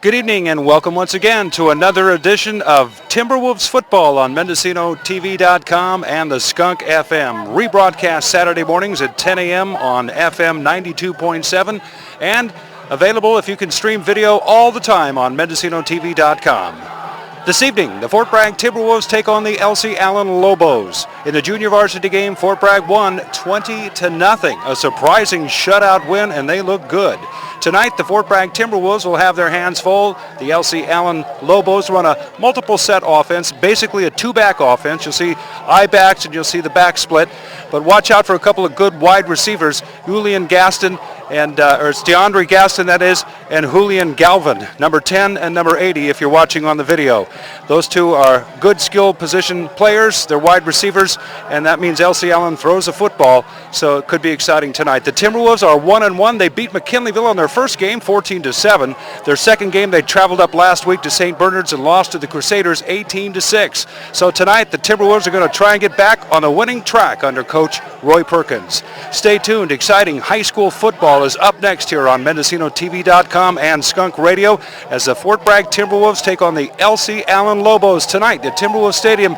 Good evening and welcome once again to another edition of Timberwolves football on MendocinoTV.com and the Skunk FM. Rebroadcast Saturday mornings at 10 a.m. on FM 92.7 and available if you can stream video all the time on MendocinoTV.com. This evening, the Fort Bragg Timberwolves take on the Elsie Allen Lobos. In the junior varsity game, Fort Bragg won 20-0. A surprising shutout win, and they look good. Tonight, the Fort Bragg Timberwolves will have their hands full. The Elsie Allen Lobos run a multiple set offense, basically a two-back offense. You'll see I-backs and you'll see the back split. But watch out for a couple of good wide receivers, Julian Gaston, or it's DeAndre Gaston, that is, and Julian Galvin, number 10 and number 80 if you're watching on the video. Those two are good skill position players. They're wide receivers, and that means Elsie Allen throws a football, so it could be exciting tonight. The Timberwolves are 1-1. They beat McKinleyville in their first game, 14-7. Their second game, they traveled up last week to St. Bernard's and lost to the Crusaders 18-6. So tonight, the Timberwolves are going to try and get back on the winning track under Coach Roy Perkins. Stay tuned. Exciting high school football is up next here on MendocinoTV.com and Skunk Radio as the Fort Bragg Timberwolves take on the Elsie Allen Lobos tonight at Timberwolves Stadium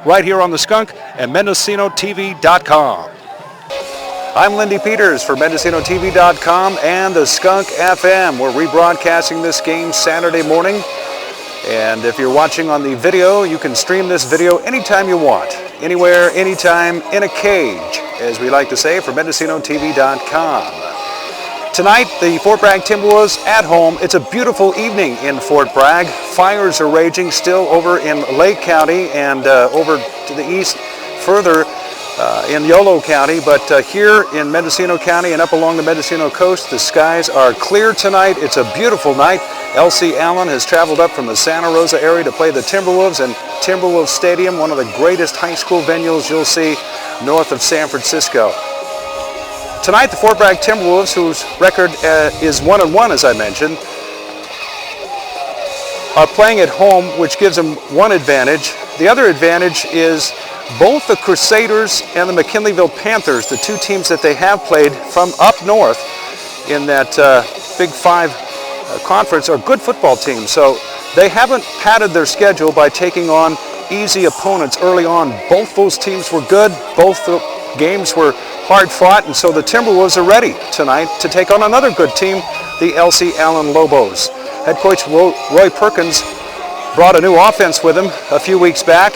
right here on the Skunk and MendocinoTV.com. I'm Lindy Peters for MendocinoTV.com and the Skunk FM. We're rebroadcasting this game Saturday morning. And if you're watching on the video, you can stream this video anytime you want. Anywhere, anytime, in a cage, as we like to say, for MendocinoTV.com. Tonight, the Fort Bragg Timberwolves at home. It's a beautiful evening in Fort Bragg. Fires are raging still over in Lake County and over to the east further in Yolo County, but here in Mendocino County and up along the Mendocino coast, the skies are clear tonight. It's a beautiful night. Elsie Allen has traveled up from the Santa Rosa area to play the Timberwolves, and Timberwolves Stadium, one of the greatest high school venues you'll see north of San Francisco. Tonight, the Fort Bragg Timberwolves, whose record is 1-1, as I mentioned, are playing at home, which gives them one advantage. The other advantage is both the Crusaders and the McKinleyville Panthers, the two teams that they have played from up north in that Big Five conference, are good football teams. So they haven't padded their schedule by taking on easy opponents early on. Both those teams were good. Both the games were hard fought, and so the Timberwolves are ready tonight to take on another good team, the Elsie Allen Lobos. Head coach Roy Perkins brought a new offense with him a few weeks back,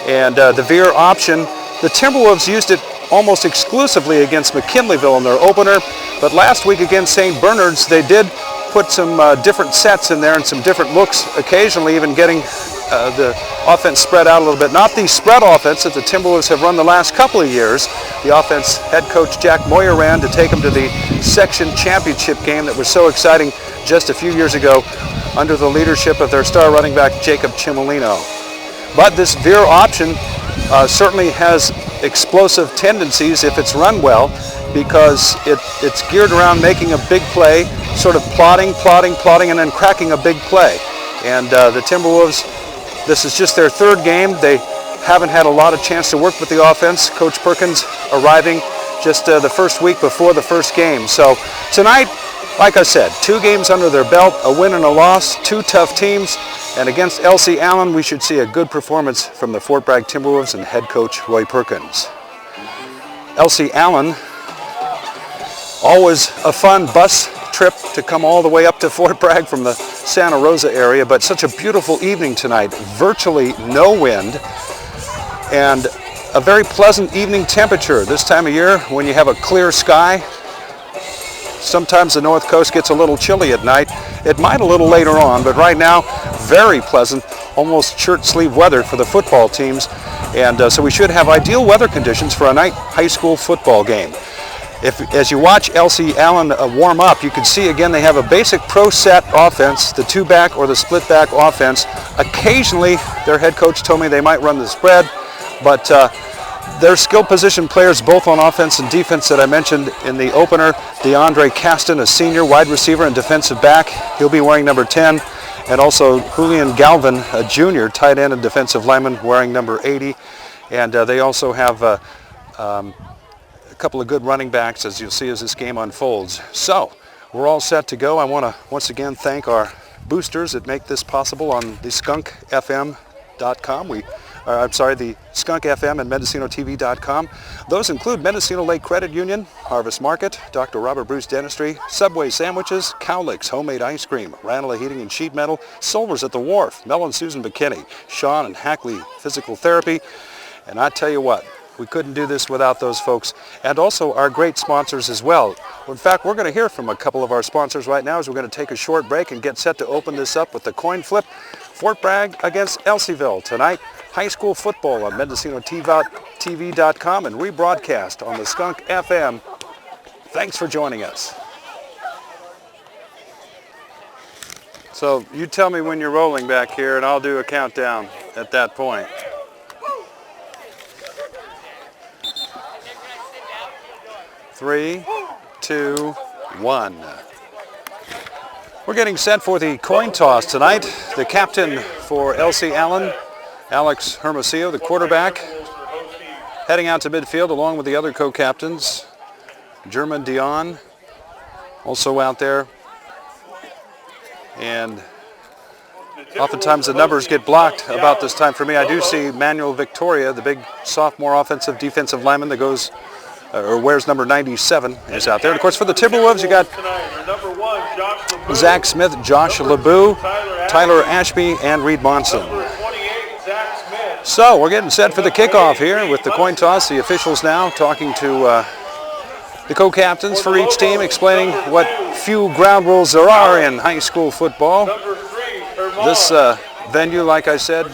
and the veer option. The Timberwolves used it almost exclusively against McKinleyville in their opener, but last week against St. Bernard's they did put some different sets in there and some different looks, occasionally even getting the offense spread out a little bit. Not the spread offense that the Timberwolves have run the last couple of years. The offense head coach Jack Moyer ran to take them to the section championship game that was so exciting just a few years ago under the leadership of their star running back Jacob Chimolino. But this veer option certainly has explosive tendencies if it's run well, because it's geared around making a big play, sort of plotting, and then cracking a big play. And the Timberwolves, this is just their third game. They haven't had a lot of chance to work with the offense. Coach Perkins arriving just the first week before the first game. So tonight, like I said, 2 games under their belt, a win and a loss, 2 tough teams. And against Elsie Allen, we should see a good performance from the Fort Bragg Timberwolves and head coach Roy Perkins. Elsie Allen, always a fun bus trip to come all the way up to Fort Bragg from the Santa Rosa area, but such a beautiful evening tonight. Virtually no wind and a very pleasant evening temperature this time of year when you have a clear sky. Sometimes the North Coast gets a little chilly at night. It might a little later on, but right now, very pleasant, almost shirt sleeve weather for the football teams. And so we should have ideal weather conditions for a night high school football game. As you watch Elsie Allen warm up, you can see again they have a basic pro set offense, the 2-back or the split-back offense. Occasionally, their head coach told me they might run the spread, but their skill position players both on offense and defense that I mentioned in the opener, DeAndre Gaston, a senior wide receiver and defensive back. He'll be wearing number 10. And also Julian Galvin, a junior tight end and defensive lineman, wearing number 80. And they also have a couple of good running backs, as you'll see as this game unfolds. So we're all set to go. I want to once again thank our boosters that make this possible on the skunkfm.com. The Skunk FM and MendocinoTV.com. Those include Mendocino Lake Credit Union, Harvest Market, Dr. Robert Bruce Dentistry, Subway Sandwiches, Cowlicks Homemade Ice Cream, Ranelagh Heating and Sheet Metal, Solvers at the Wharf, Mel and Susan McKinney, Sean and Hackley Physical Therapy. And I tell you what, we couldn't do this without those folks. And also our great sponsors as well. In fact, we're going to hear from a couple of our sponsors right now as we're going to take a short break and get set to open this up with the coin flip. Fort Bragg against Elseyville tonight. High school football on MendocinoTV.com and rebroadcast on the Skunk FM. Thanks for joining us. So you tell me when you're rolling back here and I'll do a countdown at that point. 3, 2, 1. We're getting set for the coin toss tonight. The captain for Elsie Allen, Alex Hermosillo, the quarterback, heading out to midfield along with the other co-captains. German Dion also out there. And oftentimes the numbers get blocked about this time for me. I do see Manuel Victoria, the big sophomore offensive defensive lineman that goes or wears number 97, is out there. And of course for the Timberwolves you got Zach Smith, Josh LeBou, Tyler Ashby, and Reed Monson. So we're getting set for the kickoff here with the coin toss. The officials now talking to the co-captains for each team, explaining what few ground rules there are in high school football. This venue, like I said,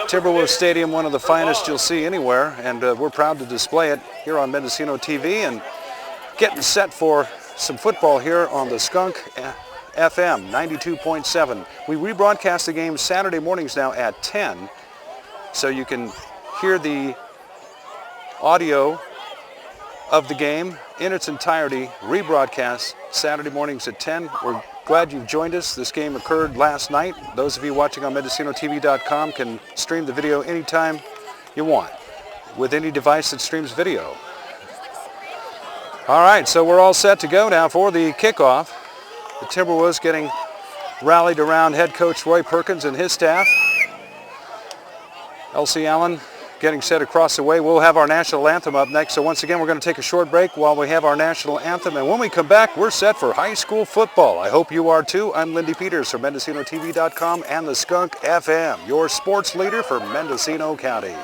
Timberwolves Stadium, one of the finest you'll see anywhere, and we're proud to display it here on Mendocino TV and getting set for some football here on the Skunk FM 92.7. We rebroadcast the game Saturday mornings now at 10, so you can hear the audio of the game in its entirety, rebroadcast Saturday mornings at 10. We're glad you've joined us. This game occurred last night. Those of you watching on MendocinoTV.com can stream the video anytime you want with any device that streams video. All right, so we're all set to go now for the kickoff. The Timberwolves getting rallied around head coach Roy Perkins and his staff. Elsie Allen getting set across the way. We'll have our national anthem up next. So once again, we're going to take a short break while we have our national anthem. And when we come back, we're set for high school football. I hope you are too. I'm Lindy Peters from MendocinoTV.com and the Skunk FM, your sports leader for Mendocino County.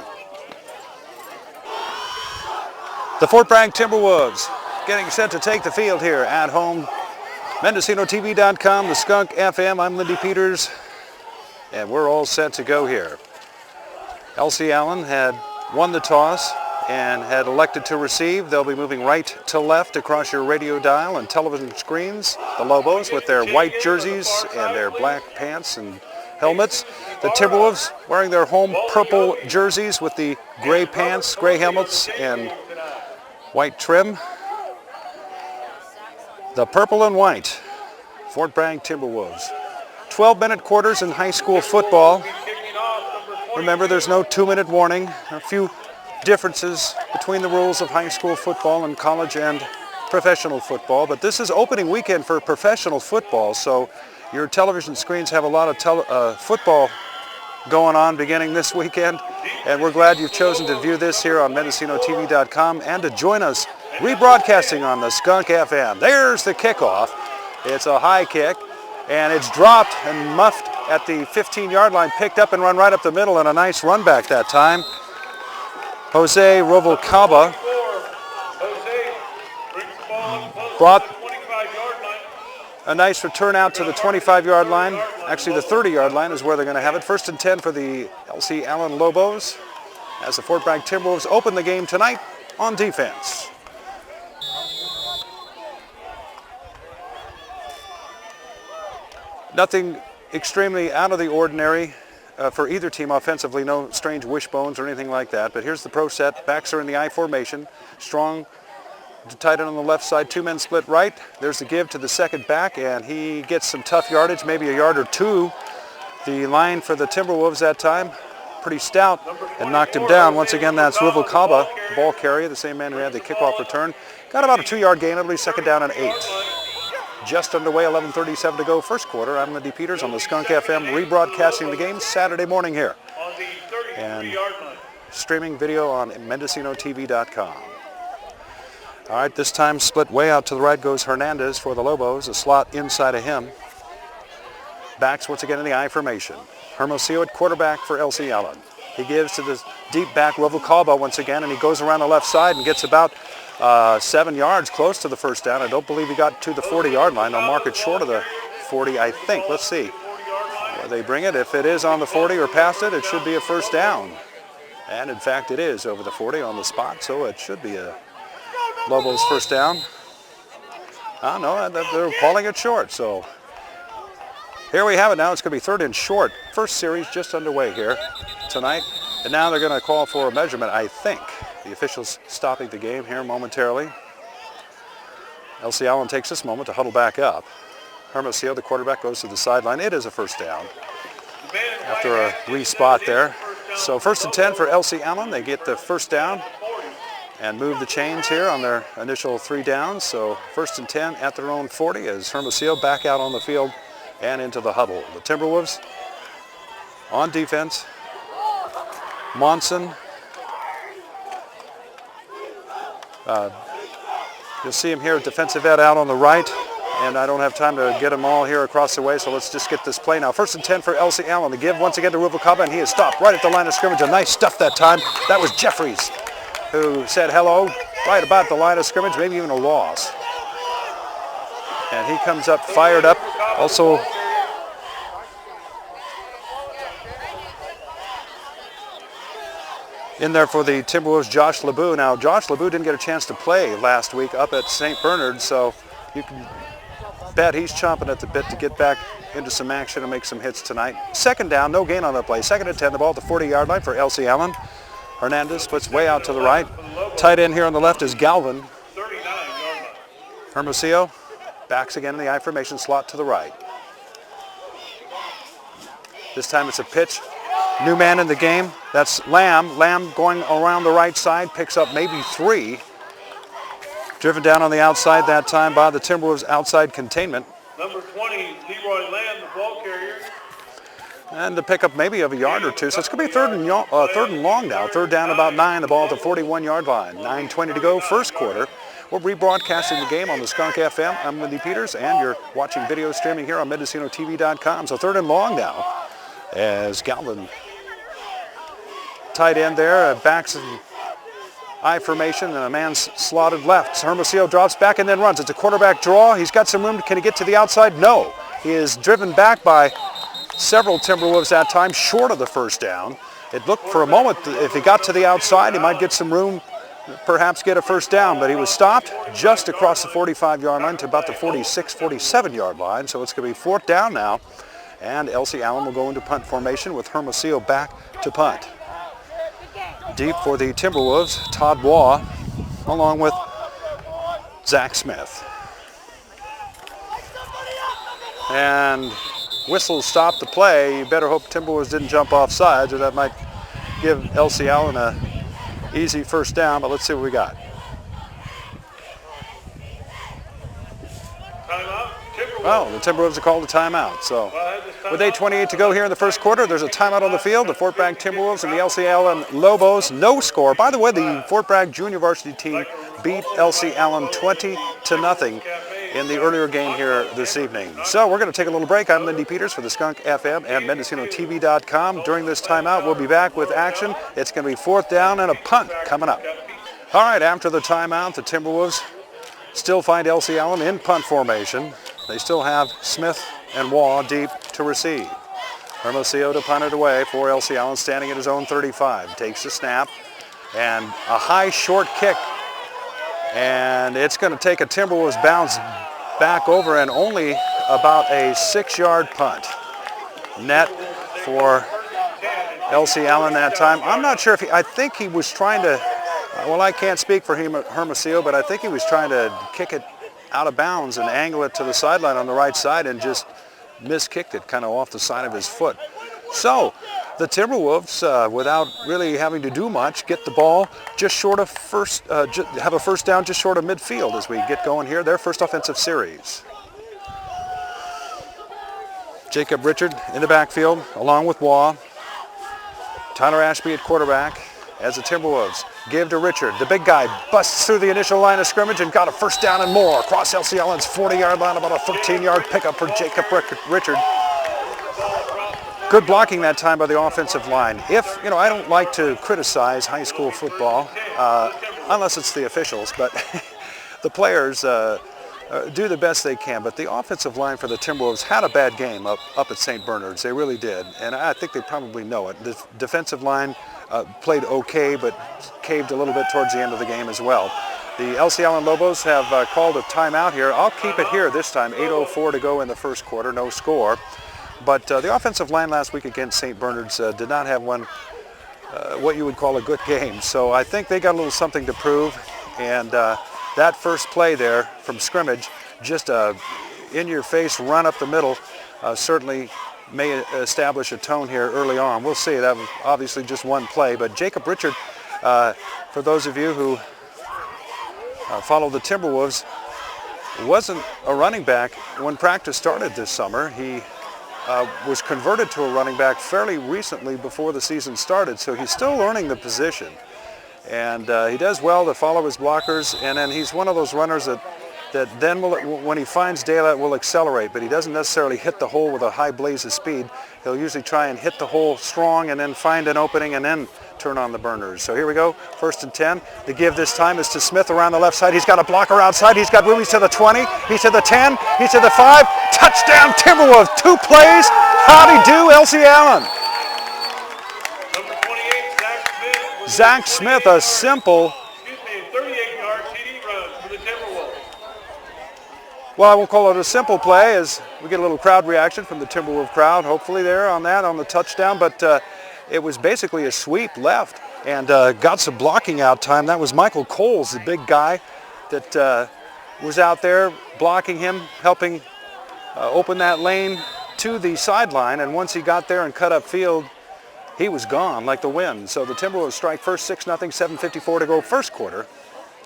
The Fort Bragg Timberwolves getting set to take the field here at home. MendocinoTV.com, the Skunk FM. I'm Lindy Peters, and we're all set to go here. Elsie Allen had won the toss and had elected to receive. They'll be moving right to left across your radio dial and television screens. The Lobos with their white jerseys and their black pants and helmets. The Timberwolves wearing their home purple jerseys with the gray pants, gray helmets, and white trim. The purple and white Fort Bragg Timberwolves. 12-minute quarters in high school football. Remember, there's no 2-minute warning. There are a few differences between the rules of high school football and college and professional football, but this is opening weekend for professional football, so your television screens have a lot of football going on beginning this weekend, and we're glad you've chosen to view this here on MendocinoTV.com and to join us rebroadcasting on the Skunk FM. There's the kickoff. It's a high kick, and it's dropped and muffed at the 15-yard line, picked up and run right up the middle, and a nice run back that time. Jose Rovalcaba brought a nice return out to the 25-yard line. Actually, the 30-yard line is where they're going to have it. 1st and 10 for the Elsie Allen Lobos as the Fort Bragg Timberwolves open the game tonight on defense. Nothing extremely out of the ordinary for either team offensively. No strange wishbones or anything like that. But here's the pro set. Backs are in the I formation. Strong to tight end on the left side. 2 men split right. There's the give to the second back, and he gets some tough yardage, maybe a yard or two. The line for the Timberwolves that time, pretty stout, and knocked him down. Once again, that's Ruvalcaba, the ball carrier, the same man who had the kickoff return. Got about a 2-yard gain. It'll be 2nd down and 8. just underway, 11:37 to go, first quarter. I'm Lindy Peters on the Skunk FM, rebroadcasting the game Saturday morning here. And streaming video on MendocinoTV.com. All right, this time split way out to the right goes Hernandez for the Lobos, a slot inside of him. Backs once again in the I formation. Hermosillo at quarterback for Elsie Allen. He gives to the deep back, Ruvalcaba once again, and he goes around the left side and gets about 7 yards close to the first down. I don't believe he got to the 40-yard line. They'll mark it short of the 40, I think. Let's see where they bring it. If it is on the 40 or past it, it should be a first down. And in fact, it is over the 40 on the spot, so it should be a Lobos first down. No, they're calling it short, so here we have it now. It's going to be third and short. First series just underway here tonight. And now they're going to call for a measurement, I think. The officials stopping the game here momentarily. Elsie Allen takes this moment to huddle back up. Hermosillo, the quarterback, goes to the sideline. It is a first down after a re-spot there. So 1st and 10 for Elsie Allen. They get the first down and move the chains here on their initial 3 downs. So 1st and 10 at their own 40 as Hermosillo back out on the field and into the huddle. The Timberwolves on defense. Monson. You'll see him here, defensive end out on the right. And I don't have time to get them all here across the way, so let's just get this play now. 1st and 10 for Elsie Allen. The give once again to Ruvalcaba, and he is stopped right at the line of scrimmage. A nice stuff that time. That was Jeffries, who said hello right about the line of scrimmage, maybe even a loss. And he comes up fired up. Also, in there for the Timberwolves, Josh LeBou. Now, Josh LeBou didn't get a chance to play last week up at St. Bernard, so you can bet he's chomping at the bit to get back into some action and make some hits tonight. Second down, no gain on the play. 2nd and 10, the ball at the 40-yard line for Elsie Allen. Hernandez splits way out to the right. Tight end here on the left is Galvin. Hermosillo backs again in the I formation slot to the right. This time it's a pitch. New man in the game, that's Lamb. Lamb going around the right side, picks up maybe 3. Driven down on the outside that time by the Timberwolves outside containment. Number 20, Leroy Lamb, the ball carrier. And to pick up maybe of a yard or two. So it's going to be third and long now. 3rd down about 9, the ball at the 41-yard line. 9:20 to go, first quarter. We're rebroadcasting the game on the Skunk FM. I'm Lindy Peters, and you're watching video streaming here on MendocinoTV.com. So 3rd and long now as Galvin, tight end there, backs in I formation, and a man's slotted left. Hermosillo drops back and then runs. It's a quarterback draw. He's got some room. Can he get to the outside? No. He is driven back by several Timberwolves that time, short of the first down. It looked for a moment, if he got to the outside, he might get some room, perhaps get a first down, but he was stopped just across the 45-yard line to about the 46, 47-yard line. So it's going to be 4th down now, and Elsie Allen will go into punt formation with Hermosillo back to punt. Deep for the Timberwolves, Todd Waugh, along with Zach Smith. And whistle stopped the play. You better hope Timberwolves didn't jump off sides, or that might give Elsie Allen a easy first down, but let's see what we got. Timeout, Timberwolves. Oh, the Timberwolves have called a timeout. So with 8:28 to go here in the first quarter, there's a timeout on the field. The Fort Bragg Timberwolves and the Elsie Allen Lobos, no score. By the way, the Fort Bragg junior varsity team beat Elsie Allen 20-0 in the earlier game here this evening. So we're going to take a little break. I'm Lindy Peters for the Skunk FM and MendocinoTV.com. During this timeout, we'll be back with action. It's going to be 4th down and a punt coming up. All right, after the timeout, the Timberwolves still find Elsie Allen in punt formation. They still have Smith and Waugh deep to receive. Hermosillo to punt it away for Elsie Allen, standing at his own 35. Takes the snap and a high short kick. And it's going to take a Timberwolves bounce back over and only about a 6-yard punt. Net for Elsie Allen that time. I'm not sure if I think he was trying to, well, I can't speak for Hermosillo, but I think he was trying to kick it out of bounds and angle it to the sideline on the right side and just miskicked it kind of off the side of his foot. So the Timberwolves, without really having to do much, get the ball just short of have a first down just short of midfield as we get going here, their first offensive series. Jacob Richard in the backfield along with Waugh. Tyler Ashby at quarterback as the Timberwolves give to Richard. The big guy busts through the initial line of scrimmage and got a first down and more. Across Elsie Allen's 40-yard line, about a 13-yard pickup for Jacob Richard. Good blocking that time by the offensive line. I don't like to criticize high school football unless it's the officials, but the players do the best they can. But the offensive line for the Timberwolves had a bad game up at St. Bernard's. They really did, and I think they probably know it. The defensive line played okay, but caved a little bit towards the end of the game as well. The Elsie Allen Lobos have called a timeout here. I'll keep it here this time. 8:04 to go in the first quarter, no score. But the offensive line last week against St. Bernard's did not have what you would call a good game. So I think they got a little something to prove. And that first play there from scrimmage, just in-your-face run up the middle, certainly may establish a tone here early on. We'll see. That was obviously just one play. But Jacob Richard, for those of you who follow the Timberwolves, wasn't a running back when practice started this summer. He was converted to a running back fairly recently before the season started, so he's still learning the position. And he does well to follow his blockers, and then he's one of those runners that then when he finds daylight will accelerate, but he doesn't necessarily hit the hole with a high blaze of speed. He'll usually try and hit the hole strong and then find an opening and then turn on the burners. So here we go, 1st and 10. The give this time is to Smith around the left side. He's got a blocker outside. He's got room. He's to the 20. He's to the 10. He's to the 5. Touchdown Timberwolves. 2 plays. Howdy do, Elsie Allen. Number 28, Zach Smith. Zach Smith, a simple. 38-yard TD run for the Timberwolves. Well, I won't call it a simple play as we get a little crowd reaction from the Timberwolf crowd, hopefully there on the touchdown, but it was basically a sweep left and got some blocking out time. That was Michael Coles, the big guy that was out there blocking him, helping open that lane to the sideline, and once he got there and cut up field, he was gone like the wind. So the Timberwolves strike first, 6-0, 7:54 to go first quarter.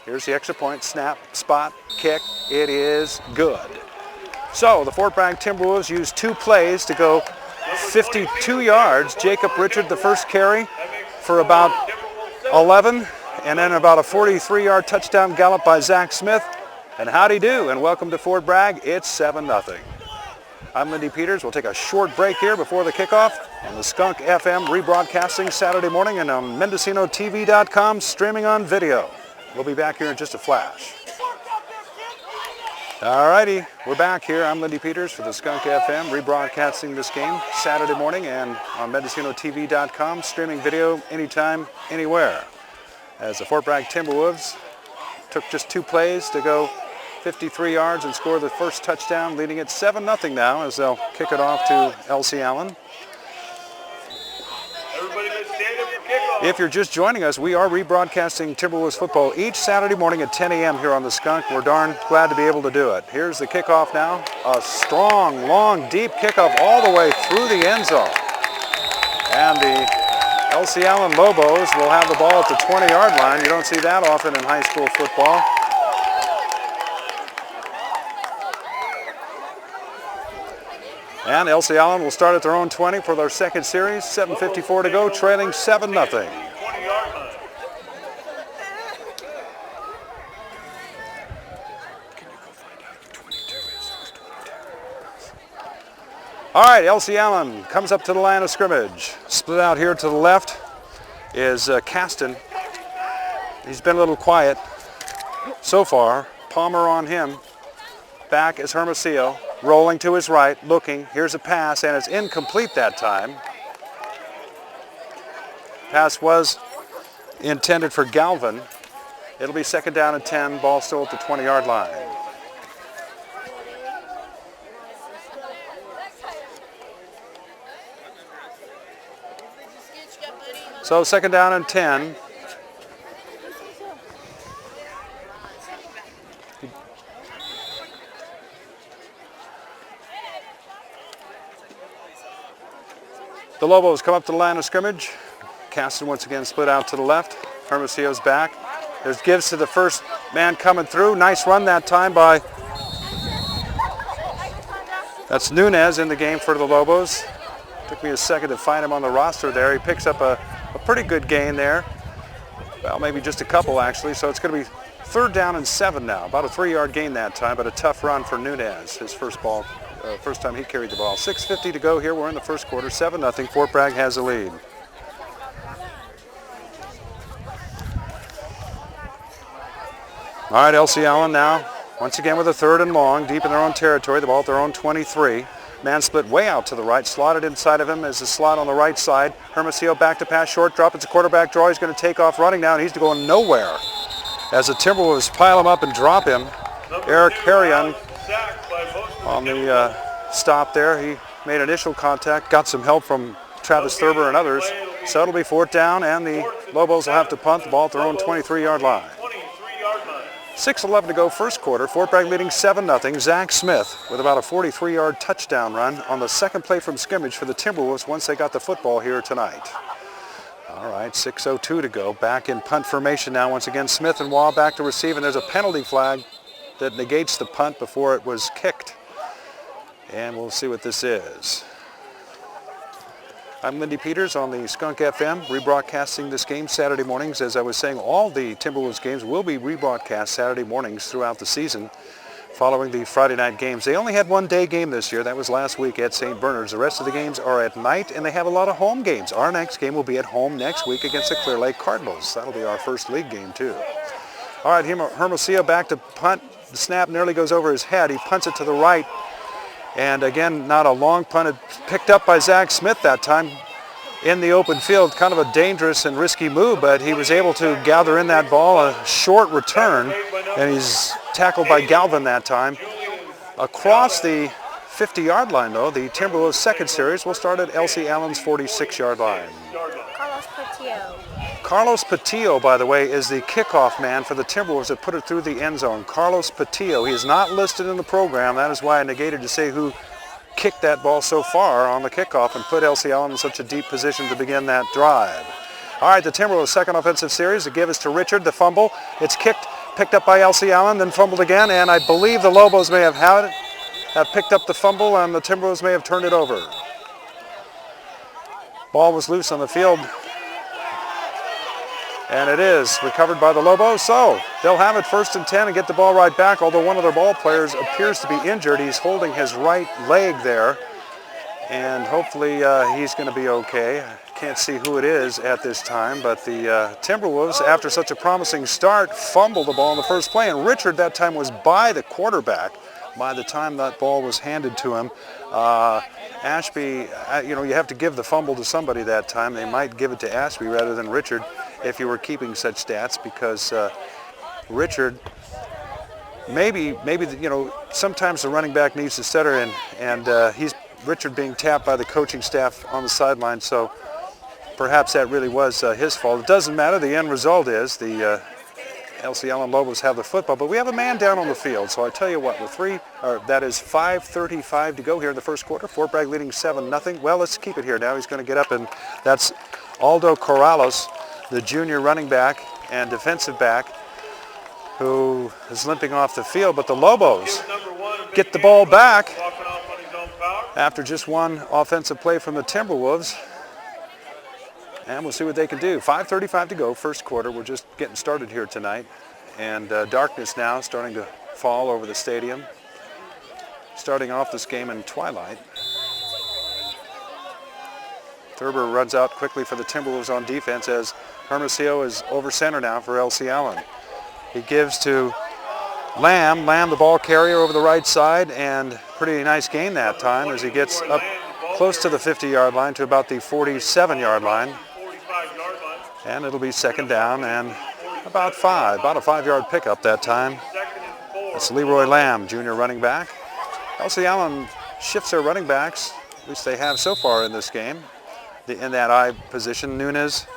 Here's the extra point, snap, spot, kick. It is good. So the Fort Bragg Timberwolves used 2 plays to go 52 yards. Jacob Richard, the first carry for about 11, and then about a 43-yard touchdown gallop by Zach Smith. And howdy do, and welcome to Fort Bragg. It's 7-0. I'm Lindy Peters. We'll take a short break here before the kickoff on the Skunk FM, rebroadcasting Saturday morning, and on MendocinoTV.com, streaming on video. We'll be back here in just a flash. All righty, we're back here. I'm Lindy Peters for the Skunk FM, rebroadcasting this game Saturday morning and on MendocinoTV.com, streaming video anytime, anywhere. As the Fort Bragg Timberwolves took just 2 plays to go 53 yards and score the first touchdown, leading it 7-0 now as they'll kick it off to Elsie Allen. Everybody let's stand up for kickoff. If you're just joining us, we are rebroadcasting Timberwolves football each Saturday morning at 10 a.m. here on the Skunk. We're darn glad to be able to do it. Here's the kickoff now. A strong, long, deep kickoff all the way through the end zone. And the Elsie Allen Lobos will have the ball at the 20-yard line. You don't see that often in high school football. And Elsie Allen will start at their own 20 for their second series. 7:54 to go, trailing 7-0. 20-yard line. All right, Elsie Allen comes up to the line of scrimmage. Split out here to the left is Caston. He's been a little quiet so far. Palmer on him. Back is Hermosillo. Rolling to his right, looking. Here's a pass, and it's incomplete that time. Pass was intended for Galvin. It'll be 2nd down and 10. Ball still at the 20-yard line. So 2nd down and 10. The Lobos come up to the line of scrimmage. Caston once again split out to the left. Hermosillo's back. There's gives to the first man coming through. Nice run that time by That's Nunez in the game for the Lobos. Took me a second to find him on the roster there. He picks up a pretty good gain there. Well, maybe just a couple actually. So it's going to be 3rd down and 7 now. About a 3-yard gain that time, but a tough run for Nunez. His first time he carried the ball. 6:50 to go here. We're in the first quarter. 7-0. Fort Bragg has the lead. All right, Elsie Allen now. Once again with a 3rd and long, deep in their own territory. The ball at their own 23. Man split way out to the right. Slotted inside of him is the slot on the right side. Hermosillo back to pass, short drop. It's a quarterback draw. He's going to take off running now, and he's going nowhere. As the Timberwolves pile him up and drop him, Eric Harrion on the stop there. He made initial contact, got some help from Travis Thurber and others. So it'll be 4th down, and the Lobos will have to punt the ball at their own 23-yard line. 6:11 to go first quarter. Fort Bragg leading 7-0. Zach Smith with about a 43-yard touchdown run on the second play from scrimmage for the Timberwolves once they got the football here tonight. All right, 6:02 to go. Back in punt formation now. Once again, Smith and Waugh back to receive, and there's a penalty flag that negates the punt before it was kicked. And we'll see what this is. I'm Lindy Peters on the Skunk FM, rebroadcasting this game Saturday mornings. As I was saying, all the Timberwolves games will be rebroadcast Saturday mornings throughout the season following the Friday night games. They only had one day game this year. That was last week at St. Bernard's. The rest of the games are at night, and they have a lot of home games. Our next game will be at home next week against the Clear Lake Cardinals. That'll be our first league game, too. All right, Hermosillo back to punt. The snap nearly goes over his head. He punts it to the right. And again, not a long punt. It's picked up by Zach Smith that time in the open field. Kind of a dangerous and risky move, but he was able to gather in that ball, a short return, and he's tackled by Galvin that time. Across the 50-yard line, though, the Timberwolves' second series will start at Elsie Allen's 46-yard line. Carlos Patillo, by the way, is the kickoff man for the Timberwolves that put it through the end zone. Carlos Patillo. He is not listed in the program. That is why I negated to say who kicked that ball so far on the kickoff and put Elsie Allen in such a deep position to begin that drive. All right, the Timberwolves' second offensive series. The give is to Richard. The fumble. It's picked up by Elsie Allen, then fumbled again, and I believe the Lobos may have picked up the fumble, and the Timberwolves may have turned it over. Ball was loose on the field. And it is recovered by the Lobos, so they'll have it 1st and 10 and get the ball right back, although one of their ball players appears to be injured. He's holding his right leg there, and hopefully he's going to be okay. I can't see who it is at this time, but the Timberwolves, after such a promising start, fumbled the ball in the first play, and Richard that time was by the quarterback by the time that ball was handed to him. Ashby, you have to give the fumble to somebody that time. They might give it to Ashby rather than Richard if you were keeping such stats, because Richard, maybe sometimes the running back needs to stutter, and he's Richard being tapped by the coaching staff on the sideline, so perhaps that really was his fault. It doesn't matter. The end result is the Elsie Allen Lobos have the football, but we have a man down on the field. So I tell you what, that is 5:35 to go here in the first quarter. Fort Bragg leading 7-0. Well, let's keep it here now. He's going to get up, and that's Aldo Corrales, the junior running back and defensive back, who is limping off the field. But the Lobos get the ball back after just one offensive play from the Timberwolves. And we'll see what they can do. 5:35 to go, first quarter. We're just getting started here tonight. And darkness now starting to fall over the stadium. Starting off this game in twilight. Thurber runs out quickly for the Timberwolves on defense as Hermosillo is over center now for Elsie Allen. He gives to Lamb. Lamb, the ball carrier, over the right side, and pretty nice gain that time as he gets up close to the 50-yard line to about the 47-yard line. And it'll be second down and about a 5-yard pickup that time. That's Leroy Lamb, junior running back. Elsie Allen shifts their running backs, at least they have so far in this game, in that I position. Nunez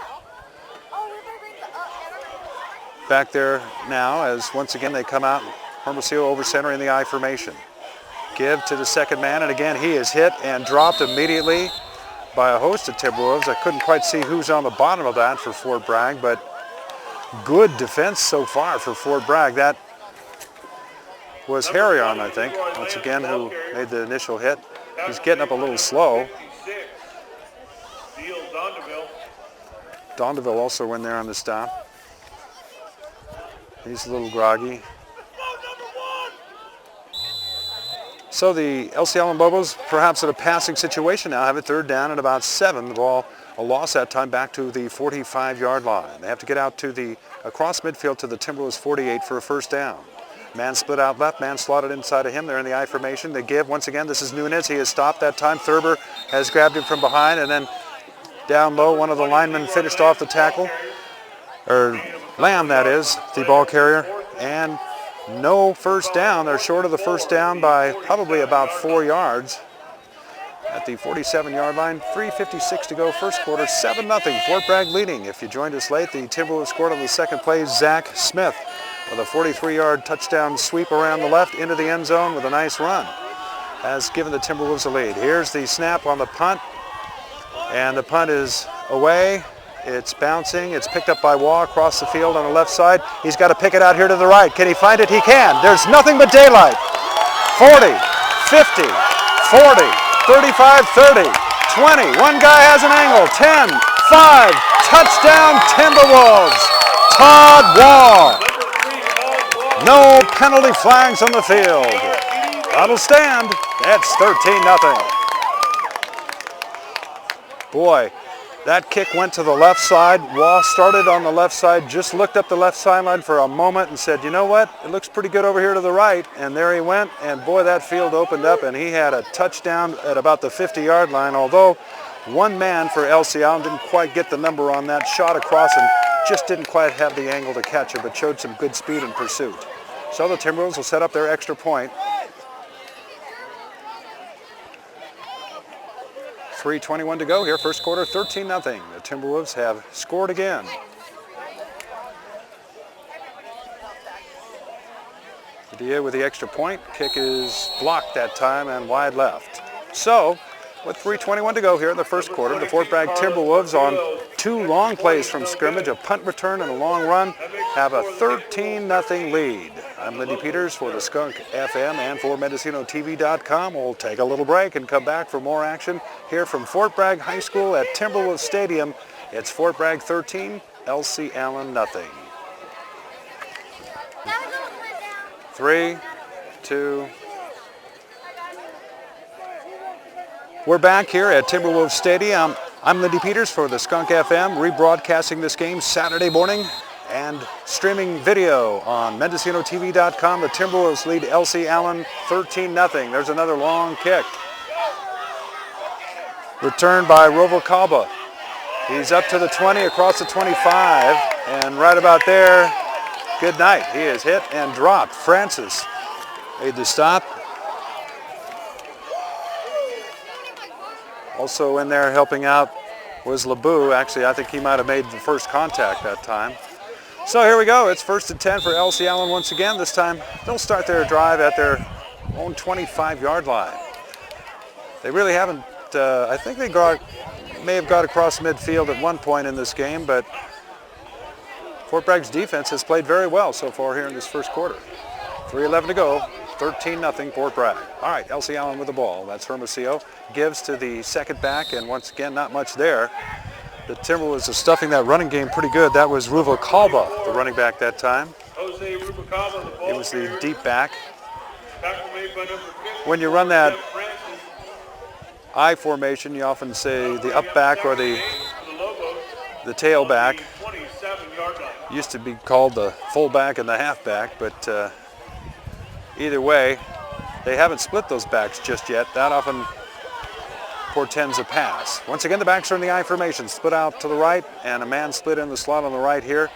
back there now as once again they come out. Hermosillo over center in the I formation. Give to the second man, and again he is hit and dropped immediately by a host of Timberwolves. I couldn't quite see who's on the bottom of that for Fort Bragg, but good defense so far for Fort Bragg. That was Harry on, I think, once again, who made the initial hit. He's getting up a little slow. Dondeville also went there on the stop. He's a little groggy. So the Elsie Allen Bobos, perhaps at a passing situation now, have it third down and about 7. The ball, a loss that time, back to the 45-yard line. They have to get out to the across midfield to the Timberwolves 48 for a first down. Man split out left, man slotted inside of him. They're in the I formation. They give, once again, this is Nunez. He has stopped that time. Thurber has grabbed him from behind, and then down low, one of the linemen finished off the tackle. Or Lamb, that is, the ball carrier. And no first down. They're short of the first down by probably about 4 yards at the 47-yard line. 3:56 to go, first quarter, 7-0. Fort Bragg leading. If you joined us late, the Timberwolves scored on the second play. Zach Smith with a 43-yard touchdown sweep around the left into the end zone with a nice run has given the Timberwolves a lead. Here's the snap on the punt, and the punt is away. It's bouncing. It's picked up by Waugh across the field on the left side. He's got to pick it out here to the right. Can he find it? He can. There's nothing but daylight. 40, 50, 40, 35, 30, 20. One guy has an angle. 10, 5. Touchdown Timberwolves. Todd Waugh. No penalty flags on the field. That'll stand. That's 13-0. Boy, that kick went to the left side. Waugh started on the left side, just looked up the left sideline for a moment and said, you know what, it looks pretty good over here to the right. And there he went, and boy, that field opened up, and he had a touchdown at about the 50-yard line, although one man for Elsie Allen didn't quite get the number on that shot across and just didn't quite have the angle to catch it, but showed some good speed in pursuit. So the Timberwolves will set up their extra point. 3:21 to go here, first quarter, 13-0. The Timberwolves have scored again. Dia with the extra point. Kick is blocked that time and wide left. So, with 3:21 to go here in the first quarter, the Fort Bragg Timberwolves on 2 long plays from scrimmage, a punt return and a long run, have a 13-0 lead. I'm Lindy Peters for the Skunk FM and for MendocinoTV.com. We'll take a little break and come back for more action here from Fort Bragg High School at Timberwolves Stadium. It's Fort Bragg 13, Elsie Allen 0. 3, 2. We're back here at Timberwolves Stadium. I'm Lindy Peters for the Skunk FM, rebroadcasting this game Saturday morning and streaming video on MendocinoTV.com. The Timberwolves lead Elsie Allen 13-0. There's another long kick. Returned by Rovo-Kalba. He's up to the 20, across the 25, and right about there, good night. He is hit and dropped. Francis made the stop. Also in there helping out was LeBeau. Actually, I think he might have made the first contact that time. So here we go. It's 1st and 10 for Elsie Allen once again. This time they'll start their drive at their own 25-yard line. They really haven't, I think they may have got across midfield at one point in this game, but Fort Bragg's defense has played very well so far here in this first quarter. 3:11 to go. 13-0 Fort Bragg. All right, Elsie Allen with the ball. That's Hermosillo. Gives to the second back, and once again, not much there. The Timberwolves are stuffing that running game pretty good. That was Rovo-Kalba, the running back that time. Jose Rovo-Kalba, the ball It was the carrier. deep back. Tackle made by number 50. When you run that Francis. I formation, you often say the up back or the tailback. 27-yard line. Used to be called the fullback and the halfback, but either way, they haven't split those backs just yet. That often portends a pass. Once again, the backs are in the I formation, split out to the right, and a man split in the slot on the right here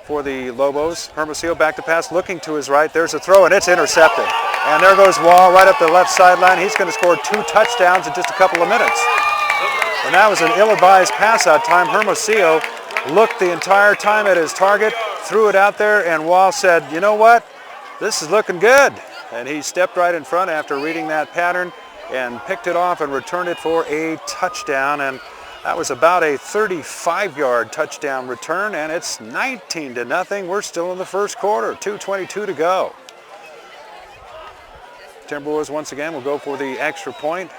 for the Lobos. Hermosillo back to pass, looking to his right. There's a throw, and it's intercepted. And there goes Waugh right up the left sideline. He's going to score 2 touchdowns in just a couple of minutes. And that was an ill-advised pass that time. Hermosillo looked the entire time at his target, threw it out there, and Waugh said, you know what? This is looking good. And he stepped right in front after reading that pattern and picked it off and returned it for a touchdown. And that was about a 35-yard touchdown return, and it's 19-0. We're still in the first quarter, 2:22 to go. Timberwolves once again will go for the extra point.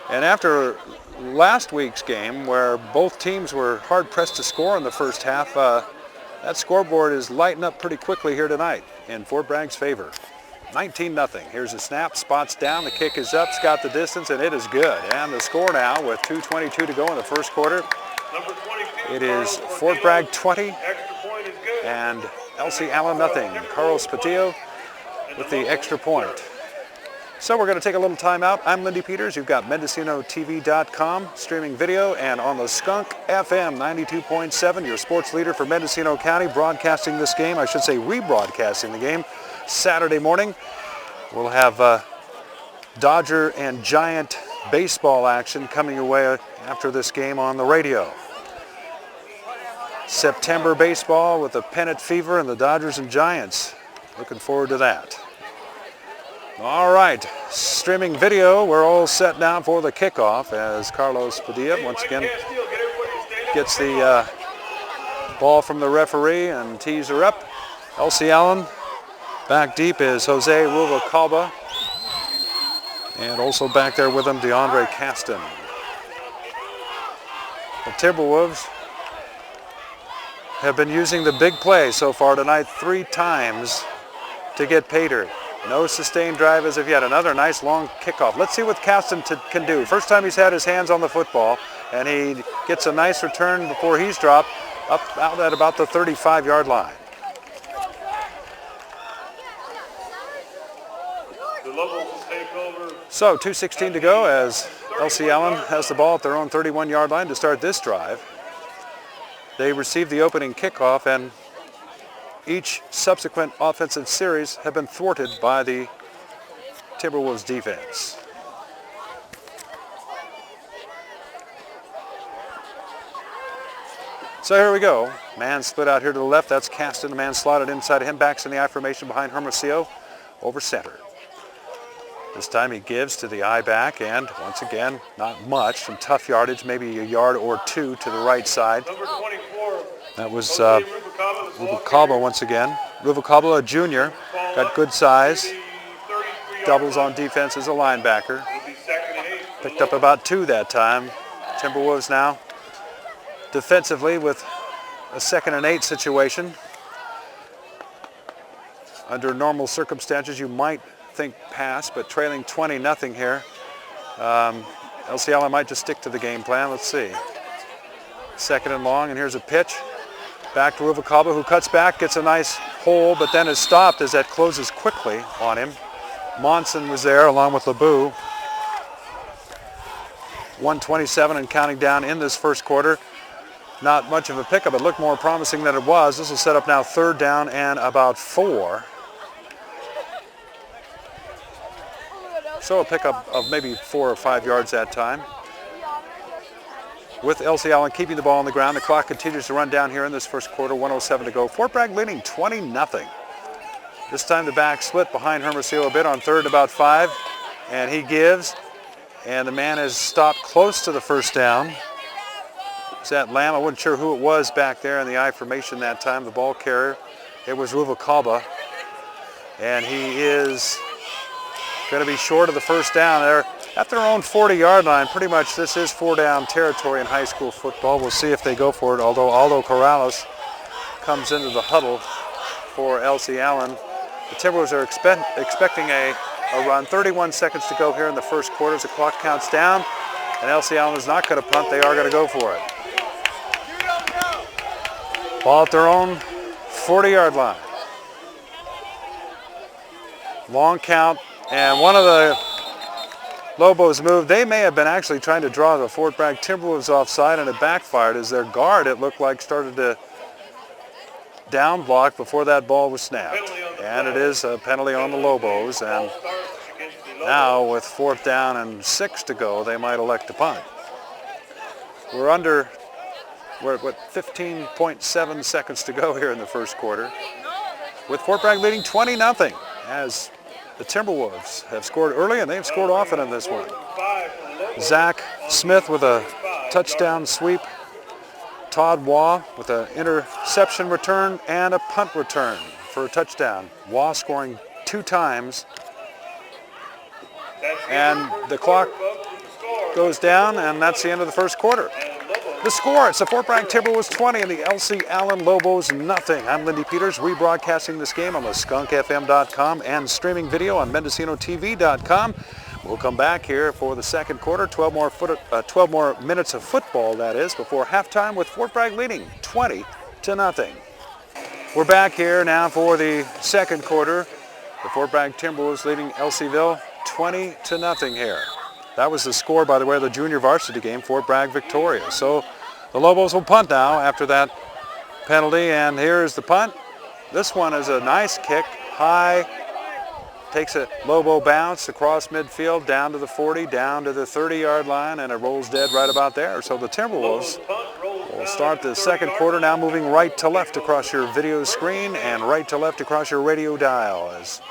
And after last week's game, where both teams were hard-pressed to score in the first half, that scoreboard is lighting up pretty quickly here tonight in Fort Bragg's favor. 19-0. Here's a snap, spots down, the kick is up, it's got the distance, and it is good. And the score now with 2:22 to go in the first quarter. Number 22, It is Carlos Fort Portillo. Bragg 20 Extra point is good. and Elsie Allen nothing. Carlos Patillo with the extra point. So we're going to take a little time out. I'm Lindy Peters. You've got MendocinoTV.com streaming video and on the Skunk FM 92.7, your sports leader for Mendocino County, broadcasting this game, I should say rebroadcasting the game, Saturday morning. We'll have Dodger and Giant baseball action coming your way after this game on the radio. September baseball with the pennant fever and the Dodgers and Giants. Looking forward to that. All right, streaming video, we're all set now for the kickoff as Carlos Padilla once again gets the ball from the referee and tees her up. Elsie Allen, back deep is Jose Ruvalcaba, and also back there with him DeAndre Caston. The Timberwolves have been using the big play so far tonight 3 times to get pay dirt. No sustained drive as of yet. Another nice long kickoff. Let's see what Caston can do. First time he's had his hands on the football, and he gets a nice return before he's dropped up out at about the 35-yard line. The Lobos will take over. So 2:16 to go as Elsie Allen has the ball at their own 31-yard line to start this drive. They received the opening kickoff, and each subsequent offensive series have been thwarted by the Timberwolves defense. So here we go. Man split out here to the left. That's Caston. The man slotted inside of him. Backs in the I formation behind Hermosillo over center. This time he gives to the I back, and once again, not much. Some tough yardage, maybe a yard or 2 to the right side. Number 24, That was Jose Ruvalcaba, the ball Ruvalcaba carrier. once again. Ruvalcaba, a junior, got good size. 33-yard Doubles line. on defense as a linebacker. It'll be 2nd and 8. for the Picked up Lobos. about 2 that time. Timberwolves now defensively with a 2nd and 8 situation. Under normal circumstances, you might think pass, but trailing 20-0 here. Elsie Allen might just stick to the game plan. Let's see. 2nd and long, and here's a pitch. Back to Ruvalcaba, who cuts back, gets a nice hole, but then is stopped as that closes quickly on him. Monson was there along with LeBou. 1:27 and counting down in this first quarter. Not much of a pickup. It looked more promising than it was. This will set up now 3rd down and about 4. So a pickup of maybe 4 or 5 yards that time. With Elsie Allen keeping the ball on the ground. The clock continues to run down here in this first quarter. 1:07 to go. Fort Bragg leading 20-0. This time the back split behind Hermosillo a bit on 3rd about 5. And he gives. And the man is stopped close to the first down. Is that Lamb? I wasn't sure who it was back there in the I formation that time. The ball carrier. It was Ruvalcaba. And he is going to be short of the first down there at their own 40-yard line. Pretty much this is 4-down territory in high school football. We'll see if they go for it, although Aldo Corrales comes into the huddle for Elsie Allen. The Timberwolves are expecting a run. 31 seconds to go here in the first quarter as the clock counts down, and Elsie Allen is not going to punt. They are going to go for it. Ball at their own 40-yard line. Long count. And one of the Lobos moved. They may have been actually trying to draw the Fort Bragg Timberwolves offside, and it backfired as their guard, it looked like, started to down block before that ball was snapped. And it is a penalty on the Lobos. And now with 4th down and 6 to go, they might elect to punt. We're at 15.7 seconds to go here in the first quarter, with Fort Bragg leading 20-0 as the Timberwolves have scored early, and they've scored often in this one. Zach Smith with a touchdown sweep. Todd Waugh with an interception return and a punt return for a touchdown. Waugh scoring 2 times. And the clock goes down, and that's the end of the first quarter. The score, it's the Fort Bragg Timberwolves 20 and the Elsie Allen Lobos nothing. I'm Lindy Peters, rebroadcasting this game on the skunkfm.com and streaming video on MendocinoTV.com. We'll come back here for the second quarter, 12 more minutes of football, that is, before halftime with Fort Bragg leading 20-0. We're back here now for the second quarter. The Fort Bragg Timberwolves leading Elseyville 20-0 here. That was the score, by the way, of the junior varsity game, Fort Bragg victorious. So the Lobos will punt now after that penalty, and here's the punt. This one is a nice kick, high, takes a Lobo bounce across midfield, down to the 40, down to the 30-yard line, and it rolls dead right about there. So the Timberwolves will start the second quarter now moving right to left across your video screen and right to left across your radio dial as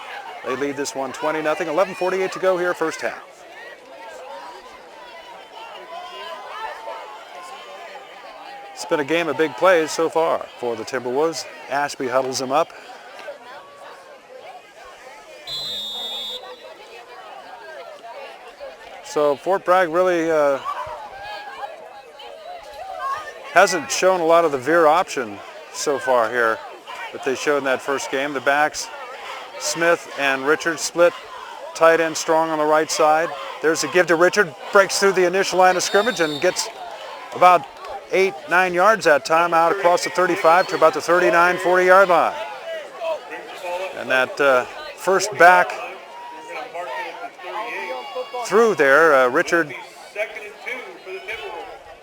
they lead this one 20-0. 11:48 to go here, first half. It's been a game of big plays so far for the Timberwolves. Ashby huddles them up. So Fort Bragg really hasn't shown a lot of the veer option so far here that they showed in that first game. The backs, Smith and Richard split, tight end strong on the right side. There's a give to Richard, breaks through the initial line of scrimmage and gets about 8-9 yards that time out across the 35 to about the 39, 40-yard line. And that first back through there, Richard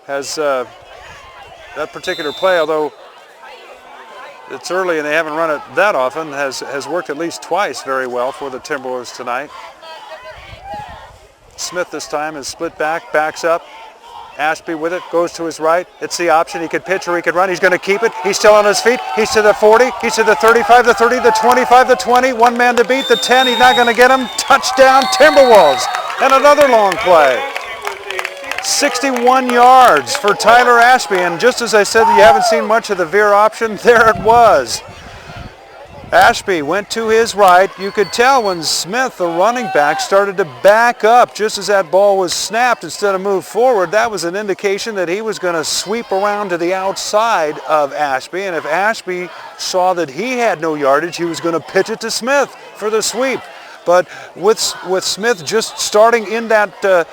has that particular play, although it's early and they haven't run it that often, has worked at least twice very well for the Timberwolves tonight. Smith this time is split back, backs up. Ashby with it, goes to his right. It's the option. He could pitch or he could run. He's going to keep it. He's still on his feet. He's to the 40. He's to the 35, the 30, the 25, the 20. One man to beat. The 10. He's not going to get him. Touchdown, Timberwolves. And another long play. 61 yards for Tyler Ashby. And just as I said, you haven't seen much of the veer option. There it was. Ashby went to his right. You could tell when Smith, the running back, started to back up just as that ball was snapped instead of move forward. That was an indication that he was going to sweep around to the outside of Ashby. And if Ashby saw that he had no yardage, he was going to pitch it to Smith for the sweep. But with Smith just starting in that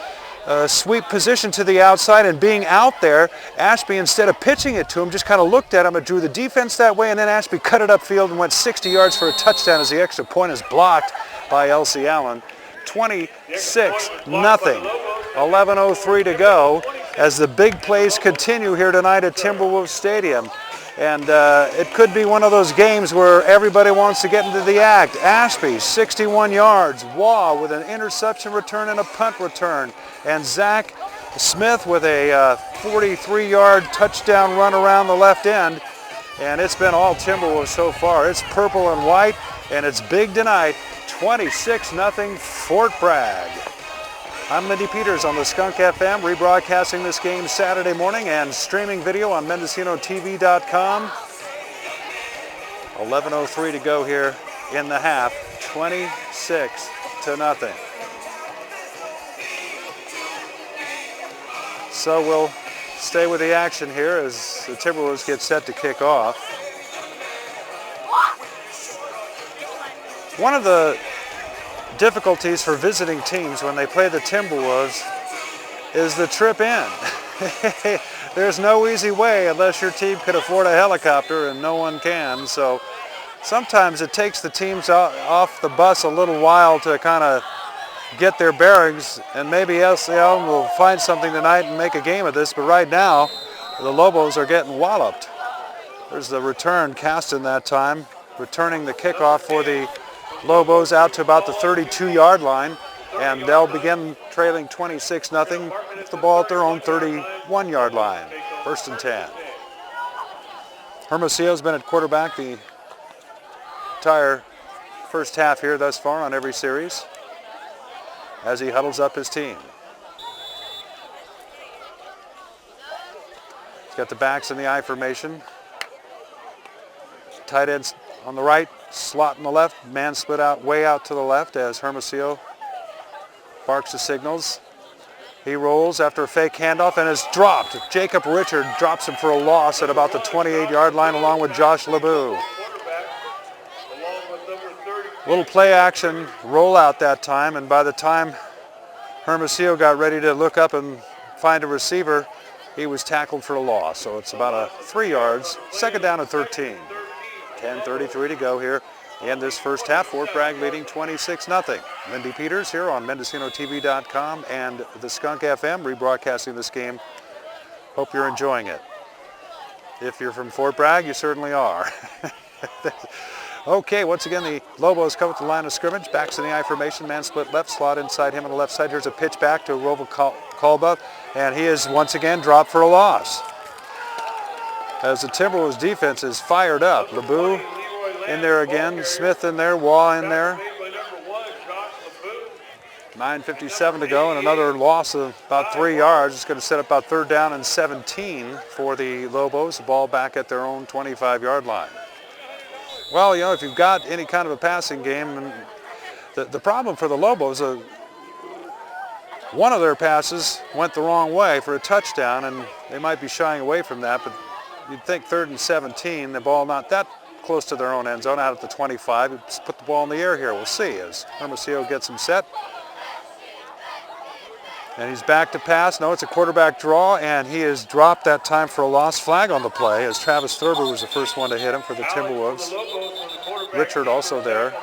sweep position to the outside and being out there, Ashby, instead of pitching it to him, just kind of looked at him and drew the defense that way, and then Ashby cut it upfield and went 60 yards for a touchdown as the extra point is blocked by Elsie Allen. 26-0. 11:03 to go as the big plays continue here tonight at Timberwolves Stadium. And it could be one of those games where everybody wants to get into the act. Ashby, 61 yards. Waugh with an interception return and a punt return. And Zach Smith with a 43-yard touchdown run around the left end. And it's been all Timberwolves so far. It's purple and white, and it's big tonight. 26-0 Fort Bragg. I'm Lindy Peters on the Skunk FM, rebroadcasting this game Saturday morning and streaming video on MendocinoTV.com. 11:03 to go here in the half, 26-0. So we'll stay with the action here as the Timberwolves get set to kick off. One of the difficulties for visiting teams when they play the Timberwolves is the trip in. There's no easy way unless your team could afford a helicopter, and no one can. So sometimes it takes the teams off the bus a little while to kind of get their bearings, and maybe Elsie Allen will find something tonight and make a game of this. But right now, the Lobos are getting walloped. There's the return, Caston that time, returning the kickoff for the Lobos out to about the 32-yard line, and they'll begin trailing 26-0 with the ball at their own 31-yard line. First and 10. Hermosillo's been at quarterback the entire first half here thus far on every series as he huddles up his team. He's got the backs in the I formation. Tight ends on the right, slot on the left, man split out way out to the left as Hermosillo barks the signals. He rolls after a fake handoff and is dropped. Jacob Richard drops him for a loss at about the 28-yard line along with Josh LeBeau. Little play action rollout that time, and by the time Hermosillo got ready to look up and find a receiver, he was tackled for a loss. So it's about 3 yards, second down and 13. 10:33 to go here in this first half. Fort Bragg leading 26-0. Lindy Peters here on MendocinoTV.com and the Skunk FM rebroadcasting this game. Hope you're enjoying it. If you're from Fort Bragg, you certainly are. Okay, once again, the Lobos come up to the line of scrimmage. Backs in the I formation. Man split left, slot inside him on the left side. Here's a pitch back to Roval Kalba, and he is once again dropped for a loss. As the Timberwolves defense is fired up. LeBeau in there again, Smith in there, Waugh in there. 9:57 to go, and another loss of about 3 yards. It's going to set up about 3rd down and 17 for the Lobos. The ball back at their own 25-yard line. Well, you know, if you've got any kind of a passing game, and the problem for the Lobos, one of their passes went the wrong way for a touchdown, and they might be shying away from that, but you'd think 3rd and 17, the ball not that close to their own end zone, out at the 25. You just put the ball in the air here. We'll see as Hermosillo gets him set. And he's back to pass. No, it's a quarterback draw, and he is dropped that time for a lost flag on the play as Travis Thurber was the first one to hit him for the Timberwolves. Richard also there.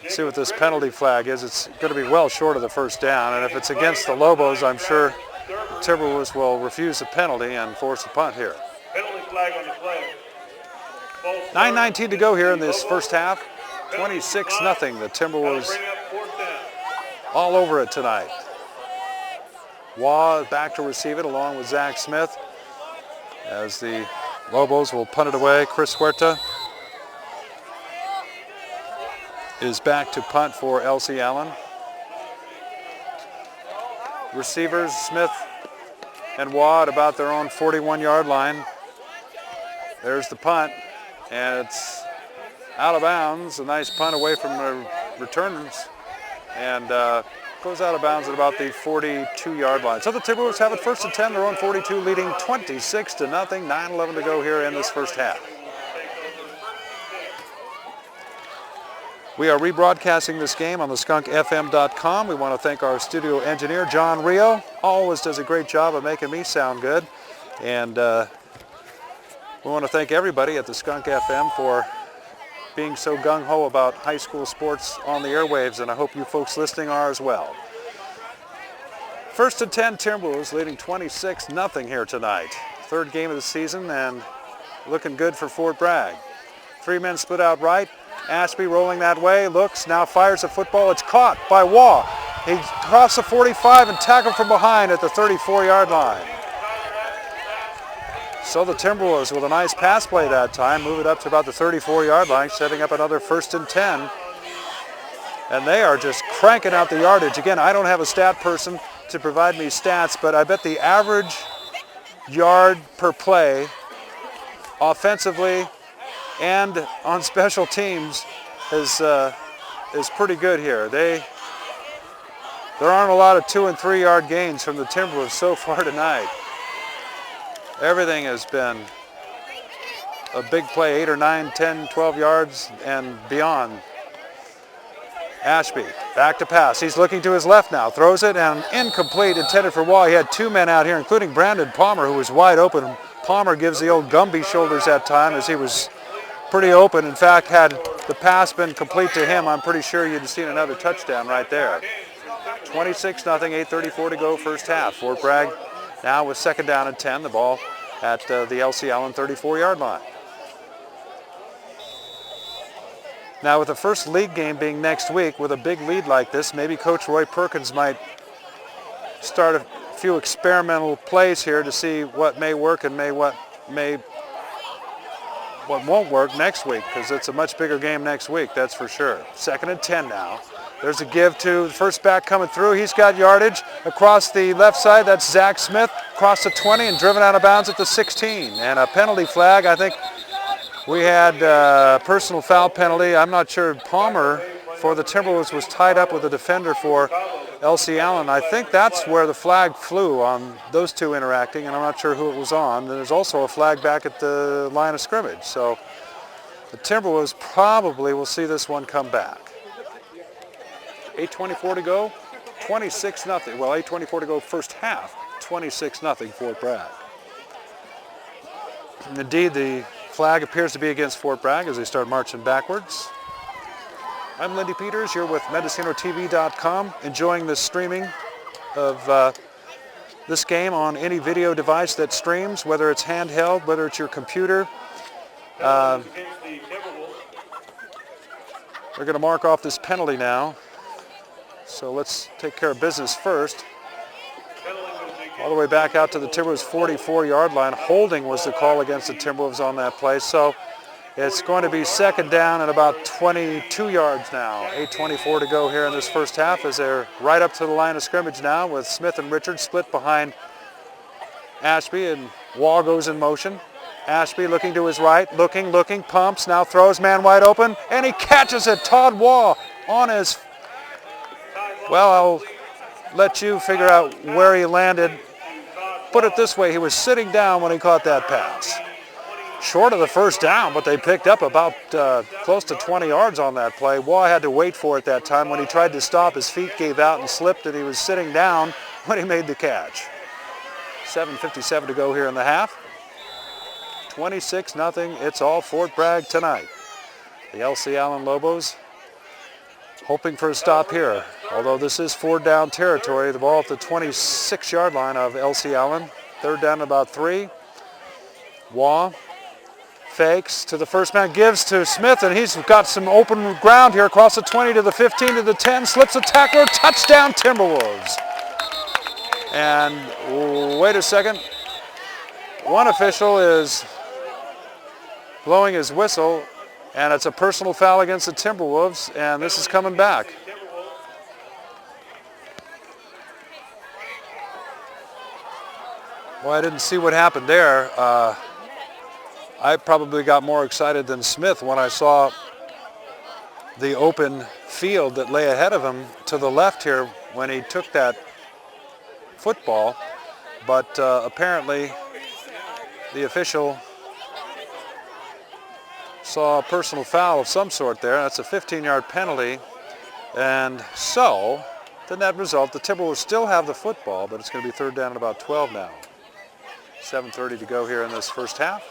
See what this penalty flag is. It's going to be well short of the first down, and if it's against the Lobos, I'm sure the Timberwolves will refuse the penalty and force a punt here. Penalty flag on the play. 9:19 to go here in this first half. 26-0. The Timberwolves all over it tonight. Waugh back to receive it along with Zach Smith as the Lobos will punt it away. Chris Huerta is back to punt for Elsie Allen. Receivers Smith and Waugh at about their own 41-yard line. There's the punt, and it's out of bounds. A nice punt away from the returners, and goes out of bounds at about the 42-yard line. So the Timberwolves have it 1st and 10, their own 42, leading 26-0. 9:11 to go here in this first half. We are rebroadcasting this game on the skunkfm.com. We want to thank our studio engineer, John Rio. Always does a great job of making me sound good. And we want to thank everybody at the Skunk FM for being so gung-ho about high school sports on the airwaves, and I hope you folks listening are as well. 1st and 10, Timberwolves leading 26-0 here tonight. 3rd game of the season and looking good for Fort Bragg. 3 men split out right. Ashby rolling that way, looks, now fires a football. It's caught by Waugh. He crosses the 45 and tackled from behind at the 34-yard line. So the Timberwolves with a nice pass play that time, move it up to about the 34-yard line, setting up another 1st and 10. And they are just cranking out the yardage. Again, I don't have a stat person to provide me stats, but I bet the average yard per play offensively and on special teams is pretty good here. There aren't a lot of 2- and 3-yard gains from the Timberwolves so far tonight. Everything has been a big play, 8 or 9, 10, 12 yards and beyond. Ashby back to pass. He's looking to his left now. Throws it and incomplete, intended for Waugh. He had 2 men out here, including Brandon Palmer, who was wide open. Palmer gives the old Gumby shoulders that time as he was pretty open. In fact, had the pass been complete to him, I'm pretty sure you'd have seen another touchdown right there. 26-0, 8:34 to go first half. Fort Bragg now with 2nd down and 10, the ball at the Elsie Allen 34-yard line. Now with the first league game being next week with a big lead like this, maybe Coach Roy Perkins might start a few experimental plays here to see what may work and what won't work next week, because it's a much bigger game next week, that's for sure. 2nd and 10 now. There's a give to the first back coming through. He's got yardage across the left side. That's Zach Smith across the 20 and driven out of bounds at the 16. And a penalty flag. I think we had a personal foul penalty. I'm not sure. Palmer for the Timberwolves was tied up with a defender for Elsie Allen. I think that's where the flag flew on those two interacting, and I'm not sure who it was on. And there's also a flag back at the line of scrimmage. So the Timberwolves probably will see this one come back. 8:24 to go, 26-0. Well, 8:24 to go first half, 26-0 Fort Bragg. And indeed, the flag appears to be against Fort Bragg as they start marching backwards. I'm Lindy Peters. You're with MendocinoTV.com, enjoying the streaming of this game on any video device that streams, whether it's handheld, whether it's your computer. They're going to mark off this penalty now. So let's take care of business first. All the way back out to the Timberwolves 44-yard line. Holding was the call against the Timberwolves on that play. So it's going to be second down and about 22 yards now. 8:24 to go here in this first half as they're right up to the line of scrimmage now with Smith and Richards split behind Ashby, and Wall goes in motion. Ashby looking to his right, looking, pumps, now throws, man wide open, and he catches it. Todd Wall on his... Well, I'll let you figure out where he landed. Put it this way, he was sitting down when he caught that pass. Short of the first down, but they picked up about close to 20 yards on that play. Wall had to wait for it that time. When he tried to stop, his feet gave out and slipped, and he was sitting down when he made the catch. 7:57 to go here in the half. 26-0. It's all Fort Bragg tonight. The Elsie Allen Lobos hoping for a stop here. Although this is four down territory, the ball at the 26-yard line of Elsie Allen. Third down about 3. Waugh fakes to the first man, gives to Smith, and he's got some open ground here across the 20 to the 15 to the 10, slips a tackler, touchdown Timberwolves. And wait a second, one official is blowing his whistle, and it's a personal foul against the Timberwolves, and this is coming back. Well, I didn't see what happened there. I probably got more excited than Smith when I saw the open field that lay ahead of him to the left here when he took that football. But apparently the official saw a personal foul of some sort there. That's a 15-yard penalty. And so, the net result, the Timberwolves still have the football, but it's going to be third down at about 12 now. 7:30 to go here in this first half.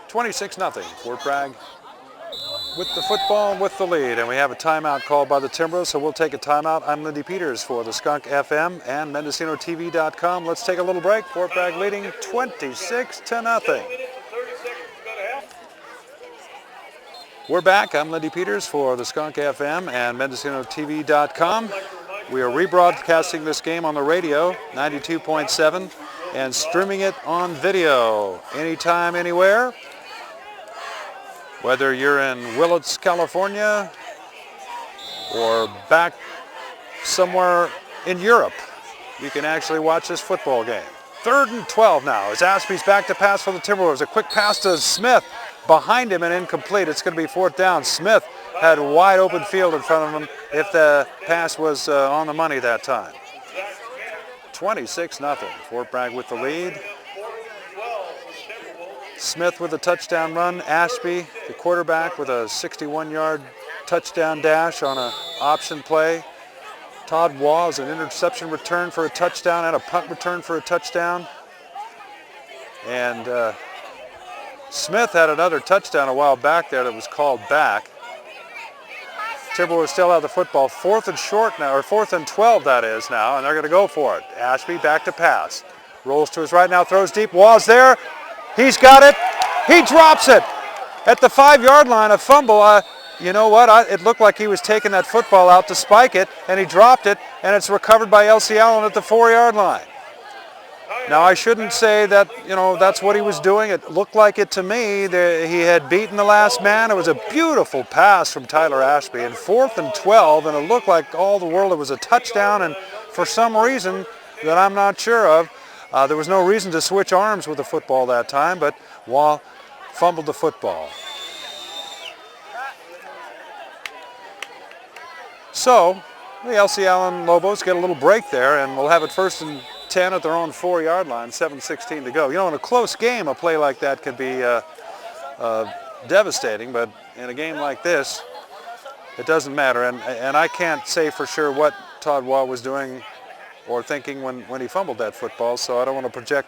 $26-0. Fort Bragg with the football and with the lead. And we have a timeout called by the Timberwolves, so we'll take a timeout. I'm Lindy Peters for the Skunk FM and MendocinoTV.com. Let's take a little break. Fort Bragg leading 26-0. We're back. I'm Lindy Peters for the Skunk FM and MendocinoTV.com. We are rebroadcasting this game on the radio, 92.7, and streaming it on video anytime, anywhere. Whether you're in Willits, California, or back somewhere in Europe, you can actually watch this football game. 3rd and 12 now as Ashby's back to pass for the Timberwolves. A quick pass to Smith. Behind him and incomplete. It's going to be 4th down. Smith had a wide open field in front of him if the pass was on the money that time. 26-0. Fort Bragg with the lead. Smith with a touchdown run. Ashby, the quarterback, with a 61-yard touchdown dash on an option play. Todd Waugh is an interception return for a touchdown and a punt return for a touchdown. And Smith had another touchdown a while back there that was called back. Timberwolves still have the football. 4th and short now, or 4th and 12 that is now, and they're going to go for it. Ashby back to pass. Rolls to his right now, throws deep. Waugh's there. He's got it. He drops it at the 5-yard line. A fumble. You know what? It looked like he was taking that football out to spike it, and he dropped it, and it's recovered by Elsie Allen at the 4-yard line. Now, I shouldn't say that, that's what he was doing. It looked like it to me. He had beaten the last man. It was a beautiful pass from Tyler Ashby. And 4th and 12, and it looked like all the world. It was a touchdown, and for some reason that I'm not sure of, there was no reason to switch arms with the football that time, but Waugh fumbled the football. So the Elsie Allen Lobos get a little break there, and we'll have it 1st and 10 at their own 4-yard line, 7:16 to go. In a close game, a play like that could be devastating, but in a game like this, it doesn't matter. And I can't say for sure what Todd Waugh was doing or thinking when he fumbled that football, so I don't want to project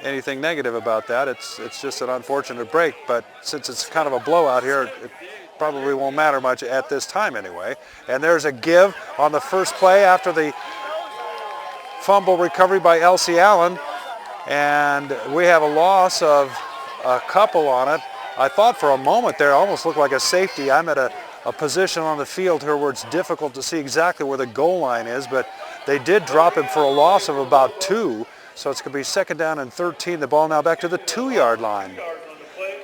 anything negative about that. It's just an unfortunate break, but since it's kind of a blowout here, it probably won't matter much at this time anyway. And there's a give on the first play after the fumble recovery by Elsie Allen, and we have a loss of a couple on it. I thought for a moment there, it almost looked like a safety. I'm at a position on the field here where it's difficult to see exactly where the goal line is, but they did drop him for a loss of about 2, so it's going to be 2nd down and 13. The ball now back to the 2-yard line.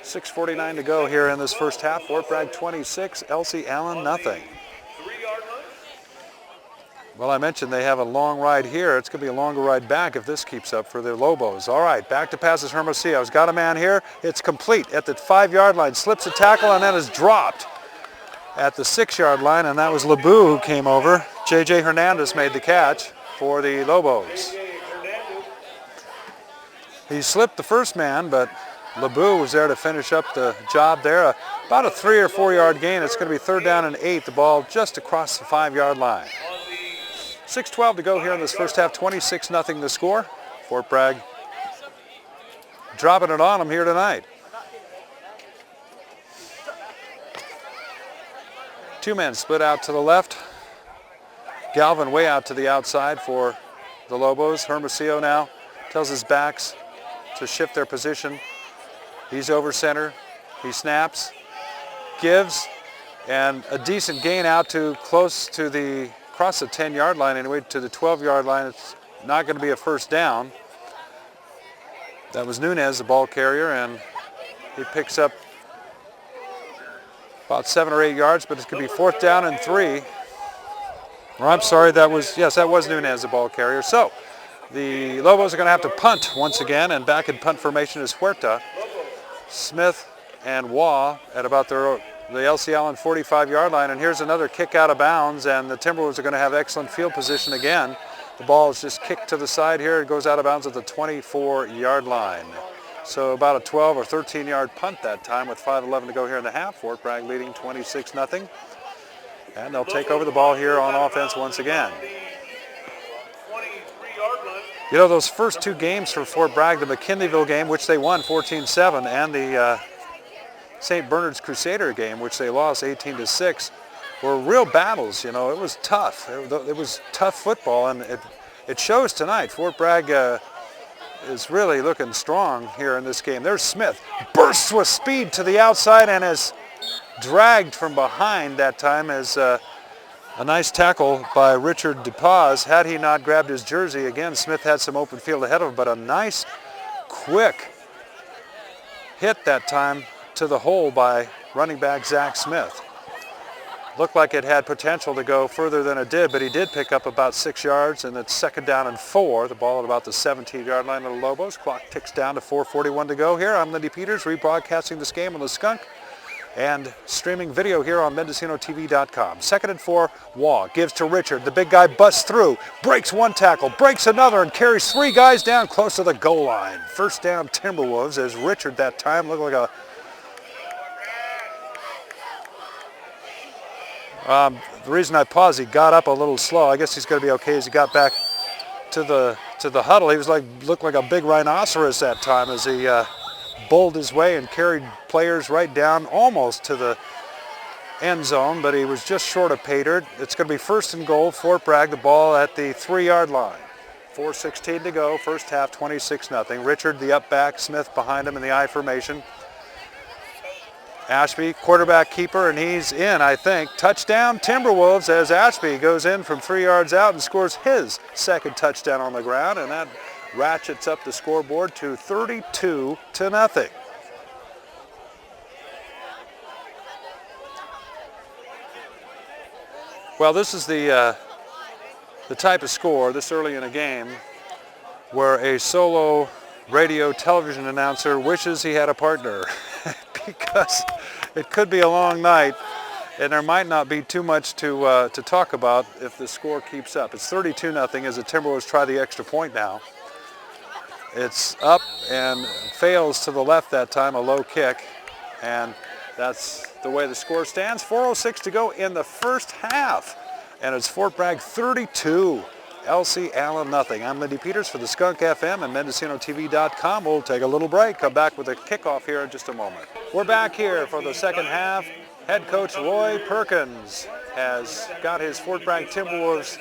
6:49 to go here in this first half. Fort Bragg 26, Elsie Allen nothing. Well, I mentioned they have a long ride here. It's going to be a longer ride back if this keeps up for the Lobos. All right, back to passes. Hermosillo's got a man here. It's complete at the 5-yard line. Slips a tackle and then is dropped at the 6-yard line, and that was LeBou who came over. J.J. Hernandez made the catch for the Lobos. He slipped the first man, but LeBou was there to finish up the job there. About a 3 or 4-yard gain. It's going to be 3rd down and 8. The ball just across the 5-yard line. 6:12 to go here in this first half. 26-0 the score. Fort Bragg dropping it on them here tonight. 2 men split out to the left. Galvin way out to the outside for the Lobos. Hermosillo now tells his backs to shift their position. He's over center. He snaps, gives, and a decent gain out to close to the across the 10-yard line anyway, to the 12-yard line. It's not going to be a first down. That was Nunez, the ball carrier, and he picks up about 7 or 8 yards, but it's going to be 4th down and 3. Or I'm sorry, that was Nunez, the ball carrier. So the Lobos are going to have to punt once again, and back in punt formation is Huerta, Smith, and Waugh at about the Elsie Allen 45-yard line. And here's another kick out of bounds, and the Timberwolves are going to have excellent field position again. The ball is just kicked to the side here. It goes out of bounds at the 24-yard line. So about a 12 or 13-yard punt that time with 5:11 to go here in the half. Fort Bragg leading 26-0. And they'll take over the ball here on offense once again. Those first 2 games for Fort Bragg, the McKinleyville game, which they won 14-7, and the St. Bernard's Crusader game, which they lost 18-6, were real battles. It was tough. It was tough football, and it shows tonight. Fort Bragg is really looking strong here in this game. There's Smith, bursts with speed to the outside and is dragged from behind that time as a nice tackle by Richard DePaz. Had he not grabbed his jersey, again, Smith had some open field ahead of him, but a nice, quick hit that time to the hole by running back Zach Smith. Looked like it had potential to go further than it did, but he did pick up about 6 yards, and it's 2nd down and 4. The ball at about the 17-yard line of the Lobos. Clock ticks down to 4:41 to go here. I'm Lindy Peters, rebroadcasting this game on the Skunk and streaming video here on MendocinoTV.com. 2nd and 4, Waugh gives to Richard. The big guy busts through, breaks one tackle, breaks another, and carries 3 guys down close to the goal line. First down Timberwolves, as Richard that time looked like a the reason I paused, he got up a little slow. I guess he's going to be okay as he got back to the huddle. He looked like a big rhinoceros that time as he bowled his way and carried players right down almost to the end zone, but he was just short of pay dirt. It's going to be 1st and goal. Fort Bragg, the ball at the 3-yard line. 4:16 to go. First half, 26-0. Richard, the up back, Smith behind him in the I formation. Ashby, quarterback keeper, and he's in, I think. Touchdown Timberwolves as Ashby goes in from 3 yards out and scores his 2nd touchdown on the ground, and that ratchets up the scoreboard to 32-0. Well, this is the type of score this early in a game where a solo radio television announcer wishes he had a partner because it could be a long night and there might not be too much to talk about if the score keeps up. It's 32-0 as the Timberwolves try the extra point now. It's up and fails to the left that time, a low kick, and that's the way the score stands. 4:06 to go in the first half, and it's Fort Bragg 32, Elsie Allen nothing. I'm Lindy Peters for the Skunk FM and MendocinoTV.com. We'll take a little break, come back with a kickoff here in just a moment. We're back here for the second half. Head coach Roy Perkins has got his Fort Bragg Timberwolves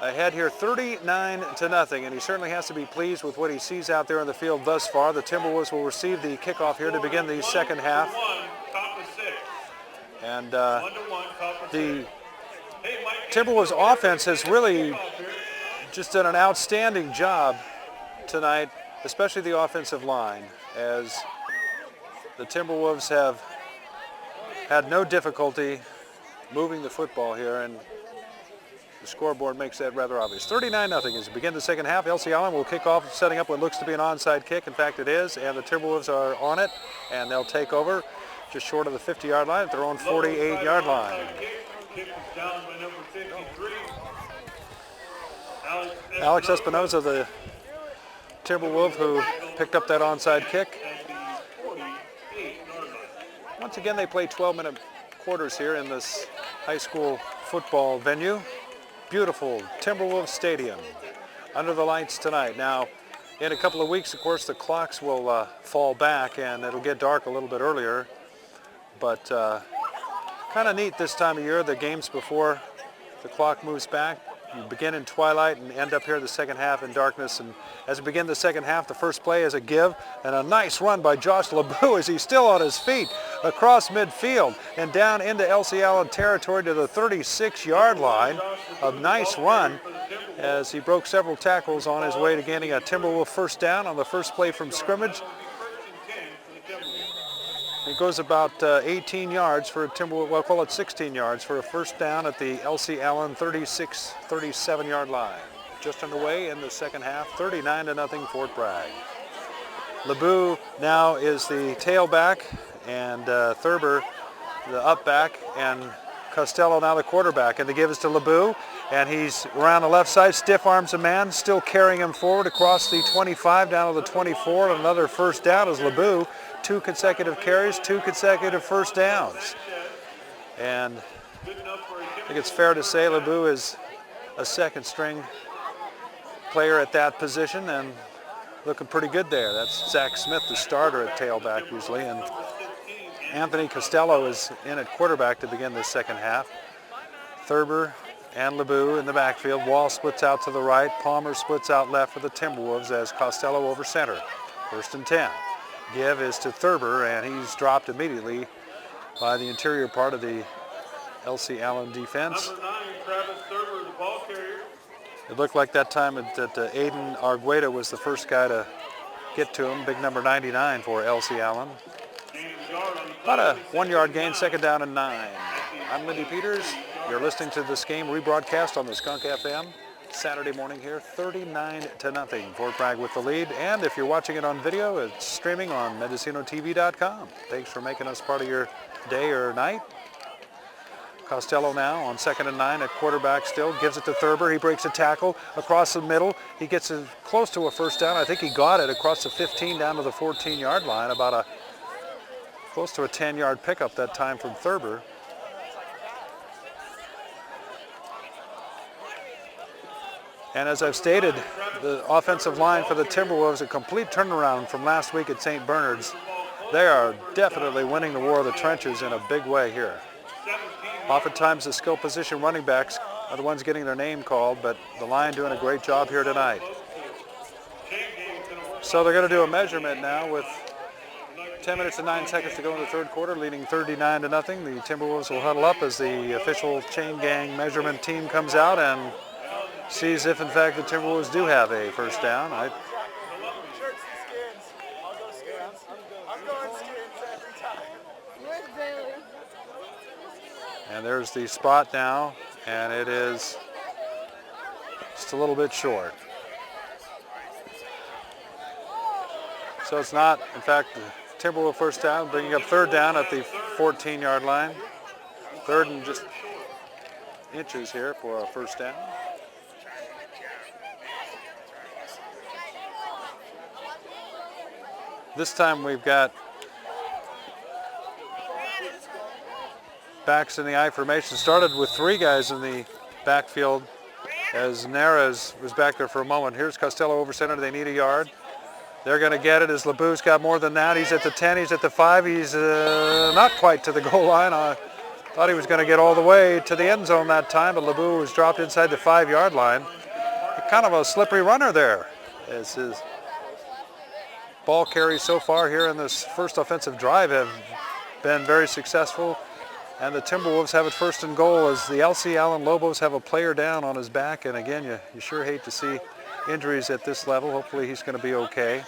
ahead here 39-0, and he certainly has to be pleased with what he sees out there on the field thus far. The Timberwolves will receive the kickoff here to begin the second half. And the Timberwolves offense has really just done an outstanding job tonight, especially the offensive line, as the Timberwolves have had no difficulty moving the football here, and the scoreboard makes that rather obvious. 39-0 as we begin the second half. Elsie Allen will kick off, setting up what looks to be an onside kick. In fact, it is, and the Timberwolves are on it, and they'll take over just short of the 50-yard line at their own 48-yard line. Alex Espinoza, the Timberwolf, who picked up that onside kick. Once again, they play 12-minute quarters here in this high school football venue. Beautiful Timberwolves Stadium under the lights tonight. Now, in a couple of weeks, of course, the clocks will fall back and it'll get dark a little bit earlier. But kind of neat this time of year, the games before the clock moves back. You begin in twilight and end up here the second half in darkness. And as we begin the second half, the first play is a give and a nice run by Josh LeBeau as he's still on his feet across midfield and down into Elsie Allen territory to the 36-yard line. A nice run as he broke several tackles on his way to gaining a Timberwolf first down on the first play from scrimmage. It goes about 18 yards for a Timberwolf, well, call it 16 yards for a first down at the Elsie Allen 37-yard line. Just underway in the second half, 39-0 Fort Bragg. LeBeau now is the tailback, and Thurber the up back, and Costello now the quarterback. And the give is to LeBeau, and he's around the left side, stiff arms a man, still carrying him forward across the 25 down to the 24, and another first down as LeBeau. 2 consecutive carries, 2 consecutive first downs. And I think it's fair to say LeBeau is a second string player at that position and looking pretty good there. That's Zach Smith, the starter at tailback usually, and Anthony Costello is in at quarterback to begin this second half. Thurber and LeBeau in the backfield. Wall splits out to the right. Palmer splits out left for the Timberwolves as Costello over center. 1st and 10. Give is to Thurber, and he's dropped immediately by the interior part of the Elsie Allen defense. Number 9, Travis Thurber, the ball carrier. It looked like that time that Aiden Argueta was the first guy to get to him. Big number 99 for Elsie Allen. About a 1-yard gain, second down and 9. I'm Lindy Peters. You're listening to this game rebroadcast on the Skunk FM. Saturday morning here, 39-0. Fort Bragg with the lead. And if you're watching it on video, it's streaming on MendocinoTV.com. Thanks for making us part of your day or night. Costello now on 2nd and 9 at quarterback still. Gives it to Thurber. He breaks a tackle across the middle. He gets it close to a first down. I think he got it across the 15 down to the 14-yard line. About close to a 10-yard pickup that time from Thurber. And as I've stated, the offensive line for the Timberwolves, a complete turnaround from last week at St. Bernard's. They are definitely winning the war of the trenches in a big way here. Oftentimes the skill position running backs are the ones getting their name called, but the line doing a great job here tonight. So they're going to do a measurement now with 10 minutes and 9 seconds to go in the third quarter, leading 39-0. The Timberwolves will huddle up as the official chain gang measurement team comes out, and sees if, in fact, the Timberwolves do have a first down. Shirts and skins. I'll go skins. I'm going skins every time. Where's Bailey? And there's the spot now, and it is just a little bit short. So it's not, in fact, the Timberwolves first down, bringing up third down at the 14-yard line. Third and just inches here for a first down. This time we've got backs in the I formation. Started with three guys in the backfield as Neres was back there for a moment. Here's Costello over center. They need a yard. They're going to get it as LeBou's got more than that. He's at the 10, he's at the 5. He's not quite to the goal line. I thought he was going to get all the way to the end zone that time, but LeBou was dropped inside the 5-yard line. Kind of a slippery runner there as his ball carries so far here in this first offensive drive have been very successful. And the Timberwolves have it first and goal as the Elsie Allen Lobos have a player down on his back. And again, you sure hate to see injuries at this level. Hopefully he's going to be okay.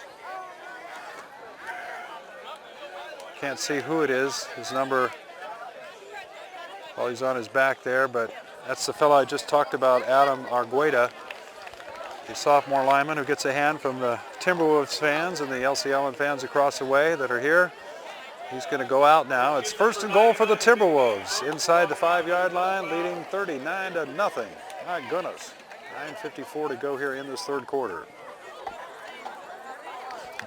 Can't see who it is. His number, well, he's on his back there, but that's the fellow I just talked about, Adam Argueta, the sophomore lineman who gets a hand from the Timberwolves fans and the Elsie Allen fans across the way that are here. He's going to go out now. It's first and goal for the Timberwolves inside the 5-yard line, leading 39-0. My goodness. 9:54 to go here in this third quarter.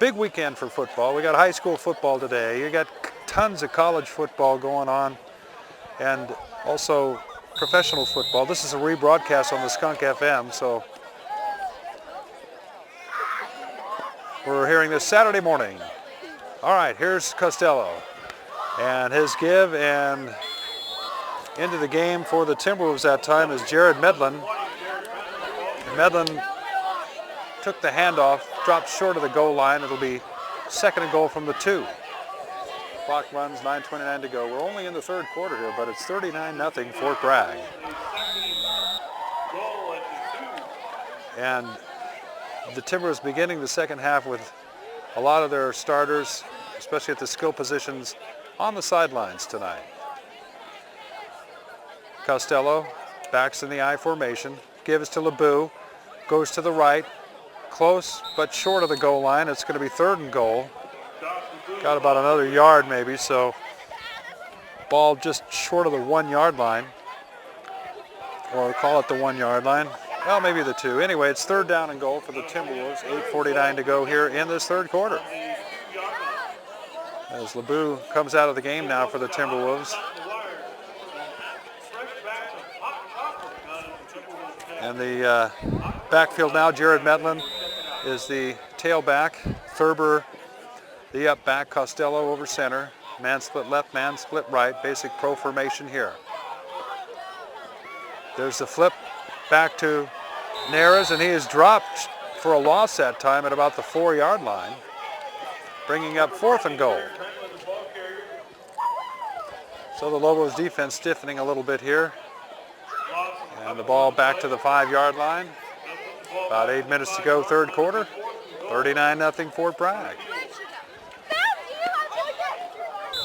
Big weekend for football. We got high school football today. You got tons of college football going on and also professional football. This is a rebroadcast on the Skunk FM, so we're hearing this Saturday morning. All right, here's Costello and his give, and into the game for the Timberwolves that time is Jared Medlin. Medlin took the handoff, dropped short of the goal line. It'll be second and goal from the 2. Clock runs, 9:29 to go. We're only in the third quarter here, but it's 39-0 Fort Bragg. And the Timbers beginning the second half with a lot of their starters, especially at the skill positions, on the sidelines tonight. Costello backs in the I formation, gives to LeBou, goes to the right, close but short of the goal line. It's going to be third and goal. Got about another yard maybe, so ball just short of the 1-yard line, or call it the 1-yard line. Well, maybe the 2. Anyway, it's third down and goal for the Timberwolves. 8:49 to go here in this third quarter. As LeBou comes out of the game now for the Timberwolves. And the backfield now, Jared Medlin is the tailback. Thurber, the up back. Costello over center. Man split left, man split right. Basic pro formation here. There's the flip back to Neres, and he is dropped for a loss that time at about the 4-yard line, bringing up fourth and goal. So the Lobos defense stiffening a little bit here. And the ball back to the 5-yard line. About 8 minutes to go, third quarter. 39-0 Fort Bragg.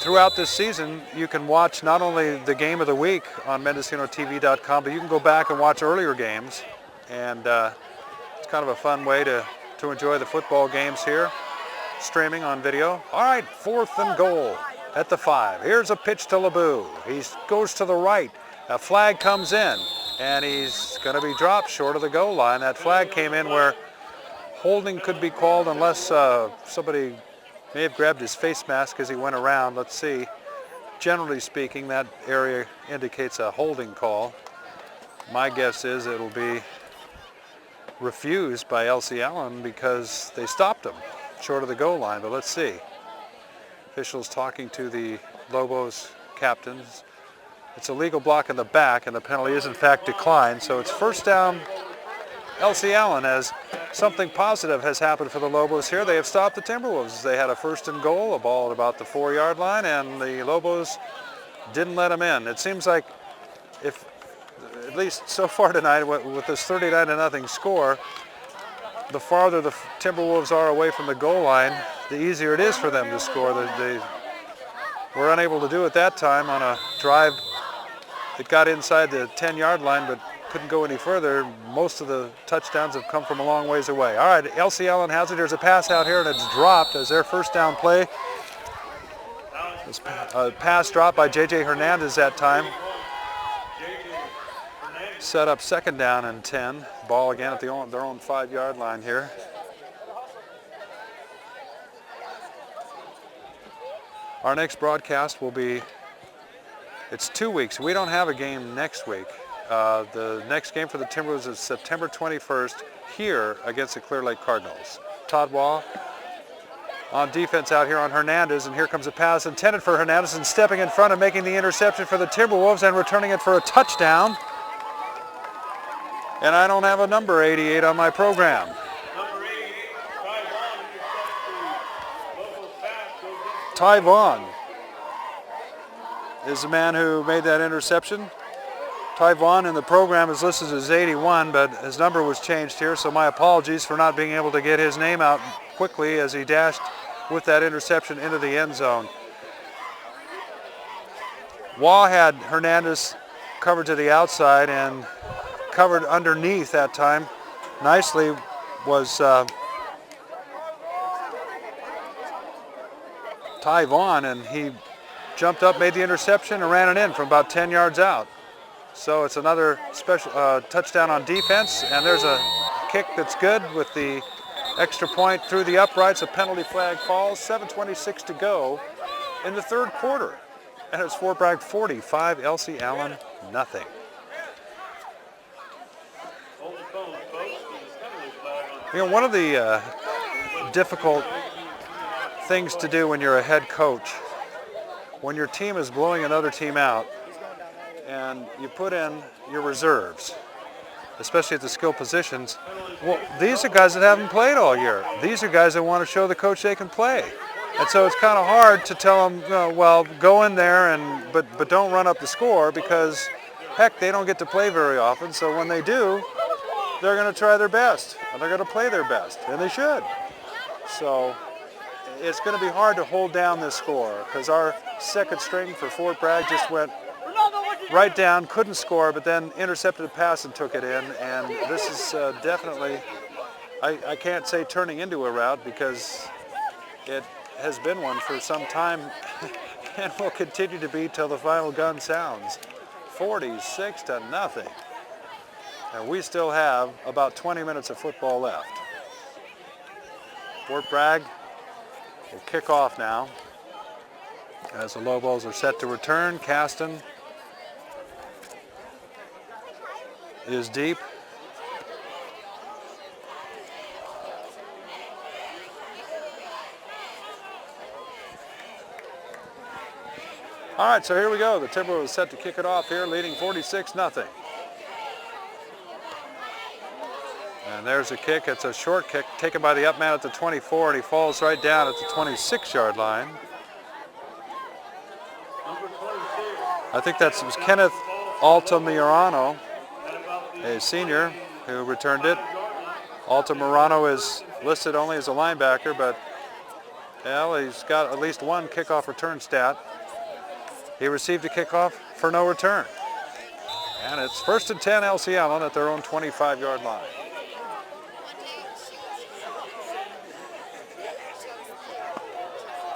Throughout this season, you can watch not only the game of the week on MendocinoTV.com, but you can go back and watch earlier games. And it's kind of a fun way to enjoy the football games here, streaming on video. All right, fourth and goal at the 5. Here's a pitch to LeBou. He goes to the right. A flag comes in, and he's going to be dropped short of the goal line. That flag came in where holding could be called unless somebody may have grabbed his face mask as he went around. Let's see. Generally speaking, that area indicates a holding call. My guess is it'll be refused by Elsie Allen because they stopped him short of the goal line, but let's see. Officials talking to the Lobos captains. It's a legal block in the back, and the penalty is in fact declined, so it's first down Elsie Allen, as something positive has happened for the Lobos here. They have stopped the Timberwolves. They had a first and goal, a ball at about the 4-yard line, and the Lobos didn't let them in. It seems like if at least so far tonight, with this 39-0 score, the farther the Timberwolves are away from the goal line, the easier it is for them to score. They were unable to do it that time on a drive that got inside the 10-yard line, but couldn't go any further. Most of the touchdowns have come from a long ways away. All right, Elsie Allen has it. There's a pass out here, and it's dropped as their first down play. A pass dropped by J.J. Hernandez that time. Set up second down and 10. Ball again at their own 5-yard line here. Our next broadcast will be, it's 2 weeks. We don't have a game next week. The next game for the Timberwolves is September 21st here against the Clear Lake Cardinals. Todd Waugh on defense out here on Hernandez, and here comes a pass intended for Hernandez, and stepping in front and making the interception for the Timberwolves and returning it for a touchdown. And I don't have a number 88 on my program. Number 88, Ty Vaughn is the man who made that interception. Ty Vaughn in the program is listed as 81, but his number was changed here, so my apologies for not being able to get his name out quickly as he dashed with that interception into the end zone. Waugh had Hernandez covered to the outside, and covered underneath that time nicely was Ty Vaughn, and he jumped up, made the interception, and ran it in from about 10 yards out. So it's another special touchdown on defense, and there's a kick that's good with the extra point through the uprights. A penalty flag falls. 7:26 to go in the third quarter, and it's Fort Bragg 45, Elsie Allen nothing. You know, one of the difficult things to do when you're a head coach, when your team is blowing another team out, and you put in your reserves, especially at the skill positions, well, these are guys that haven't played all year. These are guys that want to show the coach they can play. And so it's kind of hard to tell them, well, go in there, but don't run up the score, because, heck, they don't get to play very often. So when they do, they're going to try their best, and they're going to play their best, and they should. So it's going to be hard to hold down this score, because our second string for Fort Bragg just went right down, couldn't score, but then intercepted a pass and took it in. And this is definitely, I can't say turning into a rout, because it has been one for some time and will continue to be till the final gun sounds. 46-0. And we still have about 20 minutes of football left. Fort Bragg will kick off now as the Lobos are set to return. Caston is deep. All right, so here we go. The Timberwolves is set to kick it off here, leading 46-0. And there's a kick. It's a short kick taken by the up man at the 24, and he falls right down at the 26-yard line. I think that was Kenneth Altamirano, a senior, who returned it. Altamirano is listed only as a linebacker, but well, he's got at least one kickoff return stat. He received a kickoff for no return. And it's 1st and 10, Elsie Allen at their own 25-yard line.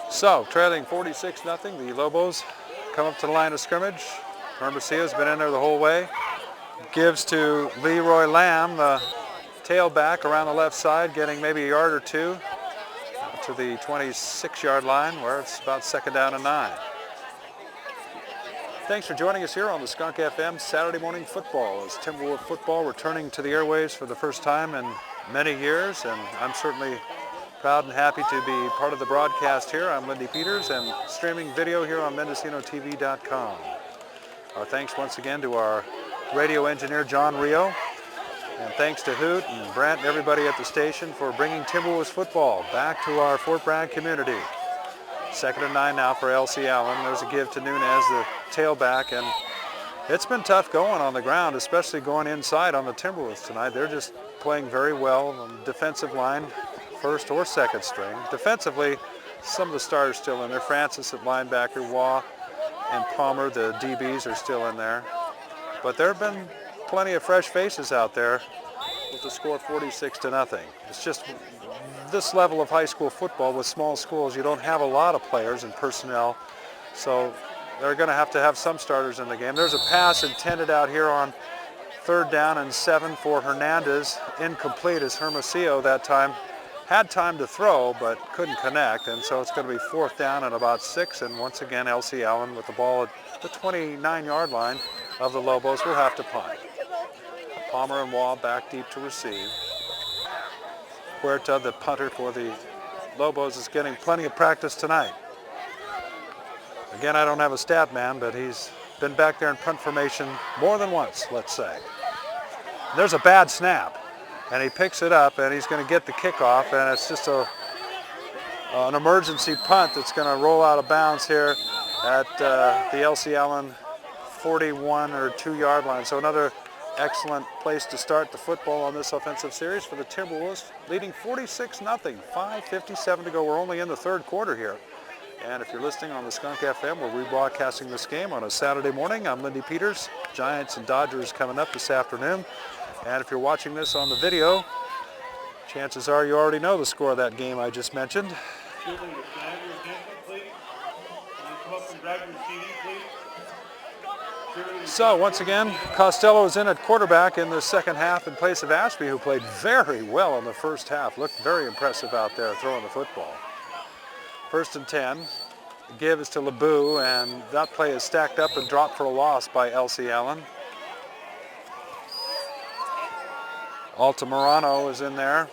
So, trailing 46-0, the Lobos come up to the line of scrimmage. Hermosillo's been in there the whole way. Gives to Leroy Lamb, the tailback, around the left side, getting maybe a yard or two to the 26-yard line, where it's about 2nd down and 9. Thanks for joining us here on the Skunk FM Saturday Morning Football, as Timberwolf football returning to the airwaves for the first time in many years, and I'm certainly proud and happy to be part of the broadcast here. I'm Lindy Peters, and streaming video here on MendocinoTV.com. Our thanks once again to our radio engineer, John Rio, and thanks to Hoot and Brent and everybody at the station for bringing Timberwolves football back to our Fort Bragg community. 2nd and 9 now for Elsie Allen. There's a give to Nunez, the tailback, and It's been tough going on the ground, especially going inside on the Timberwolves tonight. They're just playing very well on the defensive line, first or second string. Defensively, some of the starters still in there. Francis at linebacker, Waugh and Palmer, the DBs, are still in there. But there have been plenty of fresh faces out there with the score 46-0. It's just this level of high school football with small schools, you don't have a lot of players and personnel, so they're going to have some starters in the game. There's a pass intended out here on 3rd down and 7 for Hernandez, incomplete, as Hermosillo that time had time to throw but couldn't connect, and so it's going to be 4th down and about 6, and once again Elsie Allen with the ball at the 29-yard line of the Lobos will have to punt. Palmer and Waugh back deep to receive. Huerta, the punter for the Lobos, is getting plenty of practice tonight. Again, I don't have a stat man, but he's been back there in punt formation more than once, let's say. There's a bad snap, and he picks it up, and he's going to get the kickoff, and it's just an emergency punt that's going to roll out of bounds here at the Elsie Allen 41 or 2-yard line. So another excellent place to start the football on this offensive series for the Timberwolves, leading 46-0, 5:57 to go. We're only in the 3rd quarter here. And if you're listening on the Skunk FM, we're rebroadcasting this game on a Saturday morning. I'm Lindy Peters. Giants and Dodgers coming up this afternoon. And if you're watching this on the video, chances are you already know the score of that game I just mentioned. Children, can I have your attention, please? Can you come up and grab your CD, please? So once again, Costello is in at quarterback in the second half in place of Ashby, who played very well in the first half. Looked very impressive out there throwing the football. 1st and 10. The give is to LeBeau, and that play is stacked up and dropped for a loss by Elsie Allen. Altamirano is in there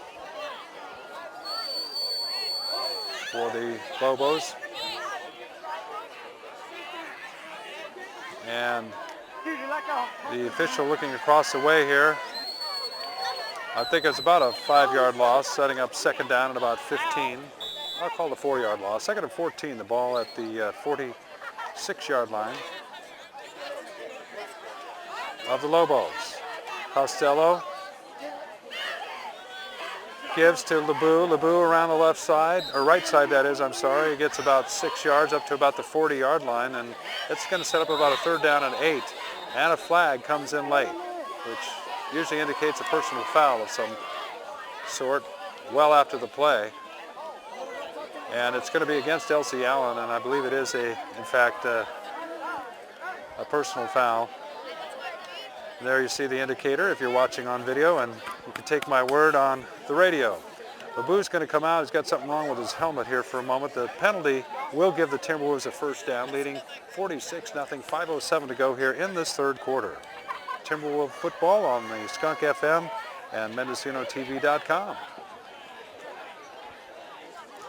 for the Lobos. And the official looking across the way here, I think it's about a 5-yard loss, setting up 2nd down and about 15. I'll call the 4-yard loss. 2nd and 14, the ball at the 46-yard line of the Lobos. Costello gives to LeBeau. LeBeau around the left side, or right side that is, I'm sorry. He gets about 6 yards up to about the 40-yard line, and it's going to set up about a 3rd down and 8. And a flag comes in late, which usually indicates a personal foul of some sort well after the play. And it's going to be against Elsie Allen, and I believe it is, in fact, a personal foul. There you see the indicator if you're watching on video, and you can take my word on the radio. LeBeau's going to come out. He's got something wrong with his helmet here for a moment. The penalty will give the Timberwolves a 1st down, leading 46-0, 5:07 to go here in this 3rd quarter. Timberwolves football on the Skunk FM and MendocinoTV.com.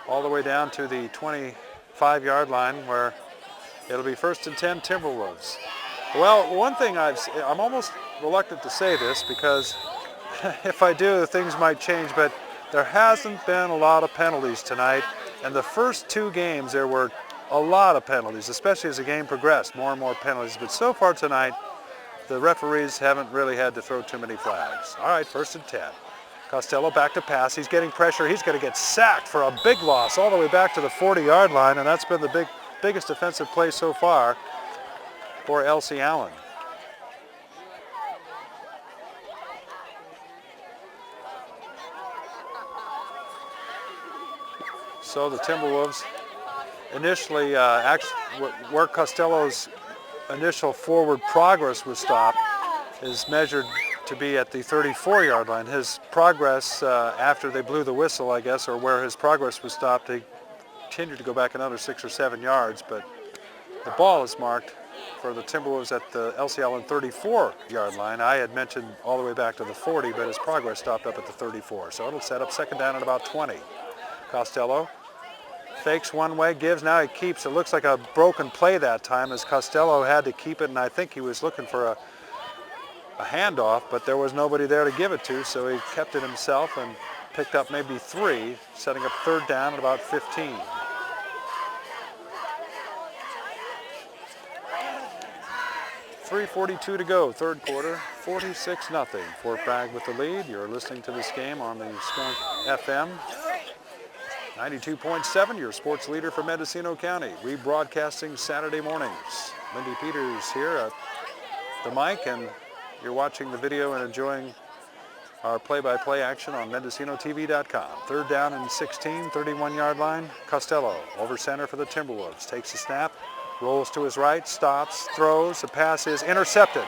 All the way down to the 25-yard line where it'll be 1st and 10 Timberwolves. Well, one thing I'm almost reluctant to say this because if I do, things might change, but there hasn't been a lot of penalties tonight. And the first 2 games, there were a lot of penalties, especially as the game progressed, more and more penalties. But so far tonight, the referees haven't really had to throw too many flags. All right, 1st and 10. Costello back to pass. He's getting pressure. He's going to get sacked for a big loss all the way back to the 40-yard line, and that's been the biggest defensive play so far for Elsie Allen. So the Timberwolves initially, where Costello's initial forward progress was stopped, is measured to be at the 34-yard line. His progress after they blew the whistle, I guess, or where his progress was stopped, he continued to go back another 6 or 7 yards, but the ball is marked for the Timberwolves at the Elsie Allen 34-yard line. I had mentioned all the way back to the 40, but his progress stopped up at the 34. So it'll set up 2nd down at about 20. Costello fakes one way, gives, now he keeps. It looks like a broken play that time as Costello had to keep it, and I think he was looking for a handoff, but there was nobody there to give it to, so he kept it himself and picked up maybe 3, setting up 3rd down at about 15. 3:42 to go, third quarter, 46-0. Fort Bragg with the lead. You're listening to this game on the Skunk FM 92.7, your sports leader for Mendocino County. Rebroadcasting Saturday mornings. Lindy Peters here at the mic, and you're watching the video and enjoying our play-by-play action on MendocinoTV.com. Third down and 16, 31-yard line. Costello over center for the Timberwolves. Takes the snap, rolls to his right, stops, throws. The pass is intercepted,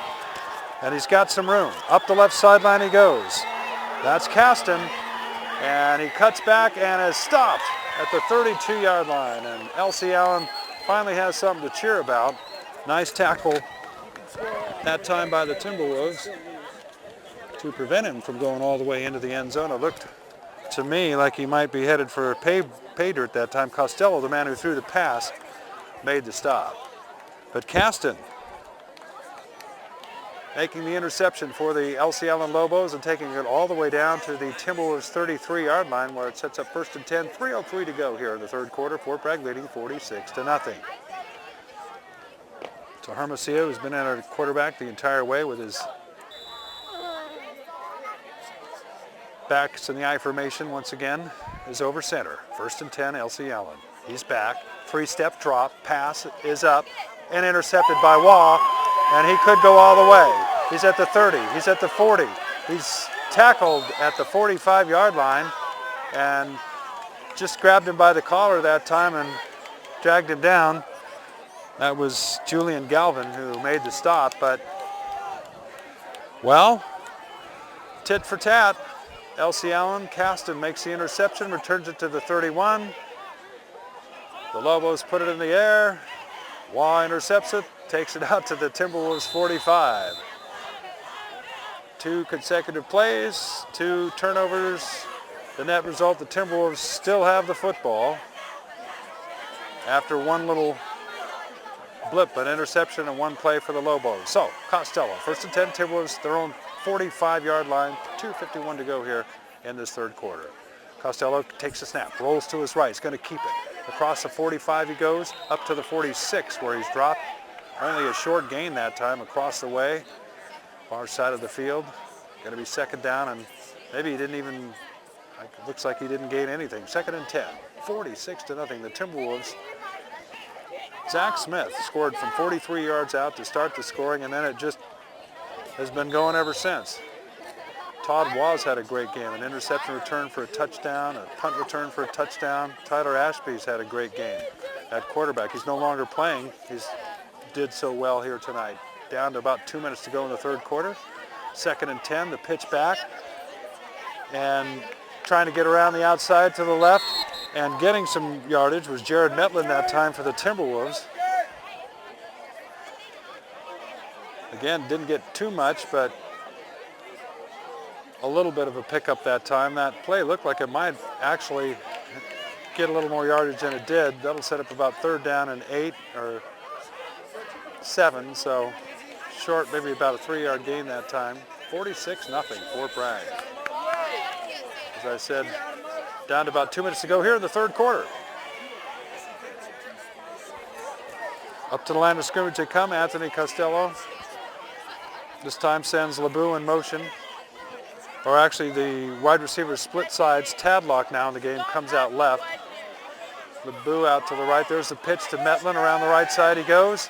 and he's got some room. Up the left sideline he goes. That's Caston, and he cuts back and is stopped at the 32-yard line. And Elsie Allen finally has something to cheer about. Nice tackle that time by the Timberwolves to prevent him from going all the way into the end zone. It looked to me like he might be headed for a pay dirt that time. Costello, the man who threw the pass, made the stop. But Caston making the interception for the Elsie Allen Lobos and taking it all the way down to the Timberwolves 33-yard line, where it sets up 1st and 10, 3:03 to go here in the third quarter. Fort Bragg leading 46-0. So Hermosillo, who's been at our quarterback the entire way with his backs in the I formation once again, is over center. 1st and 10, Elsie Allen. He's back. 3-step drop. Pass is up and intercepted by Waugh, and he could go all the way. He's at the 30. He's at the 40. He's tackled at the 45-yard line and just grabbed him by the collar that time and dragged him down. That was Julian Galvin who made the stop, but, well, tit for tat. Elsie Allen, Caston makes the interception, returns it to the 31. The Lobos put it in the air. Waugh intercepts it, takes it out to the Timberwolves 45. 2 consecutive plays, 2 turnovers. The net result, the Timberwolves still have the football after one little blip, an interception and 1 play for the Lobos. So, Costello, 1st and 10, Timberwolves, their own 45-yard line, 2:51 to go here in this third quarter. Costello takes a snap, rolls to his right, he's going to keep it. Across the 45 he goes, up to the 46 where he's dropped. Only a short gain that time across the way, far side of the field. Going to be 2nd down, and maybe he didn't even, it looks like he didn't gain anything. 2nd and 10, 46-0. The Timberwolves. Zach Smith scored from 43 yards out to start the scoring, and then it just has been going ever since. Todd Waz had a great game, an interception return for a touchdown, a punt return for a touchdown. Tyler Ashby's had a great game at quarterback. He's no longer playing. He's did so well here tonight. Down to about 2 minutes to go in the third quarter. 2nd and 10, the pitch back, and trying to get around the outside to the left and getting some yardage was Jared Metlin that time for the Timberwolves. Again, didn't get too much, but a little bit of a pickup that time. That play looked like it might actually get a little more yardage than it did. That'll set up about 3rd down and 8 or 7, so short, maybe about a 3-yard gain that time. 46-0, Fort Bragg. As I said, down to about 2 minutes to go here in the third quarter. Up to the line of scrimmage they come, Anthony Costello. This time sends LeBeau in motion. Or actually the wide receiver split sides. Tadlock now in the game comes out left. LeBeau out to the right. There's the pitch to Metlin. Around the right side he goes.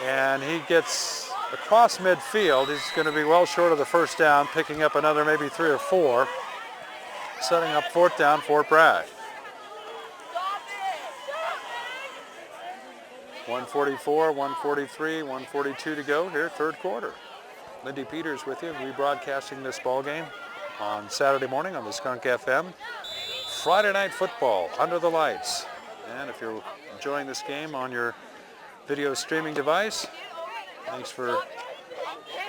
And he gets across midfield. He's going to be well short of the 1st down, picking up another maybe 3 or 4. Setting up 4th down, Fort Bragg. 144, 143, 142 to go here, third quarter. Lindy Peters with you, rebroadcasting this ball game on Saturday morning on the Skunk FM. Friday night football, under the lights. And if you're enjoying this game on your video streaming device, thanks for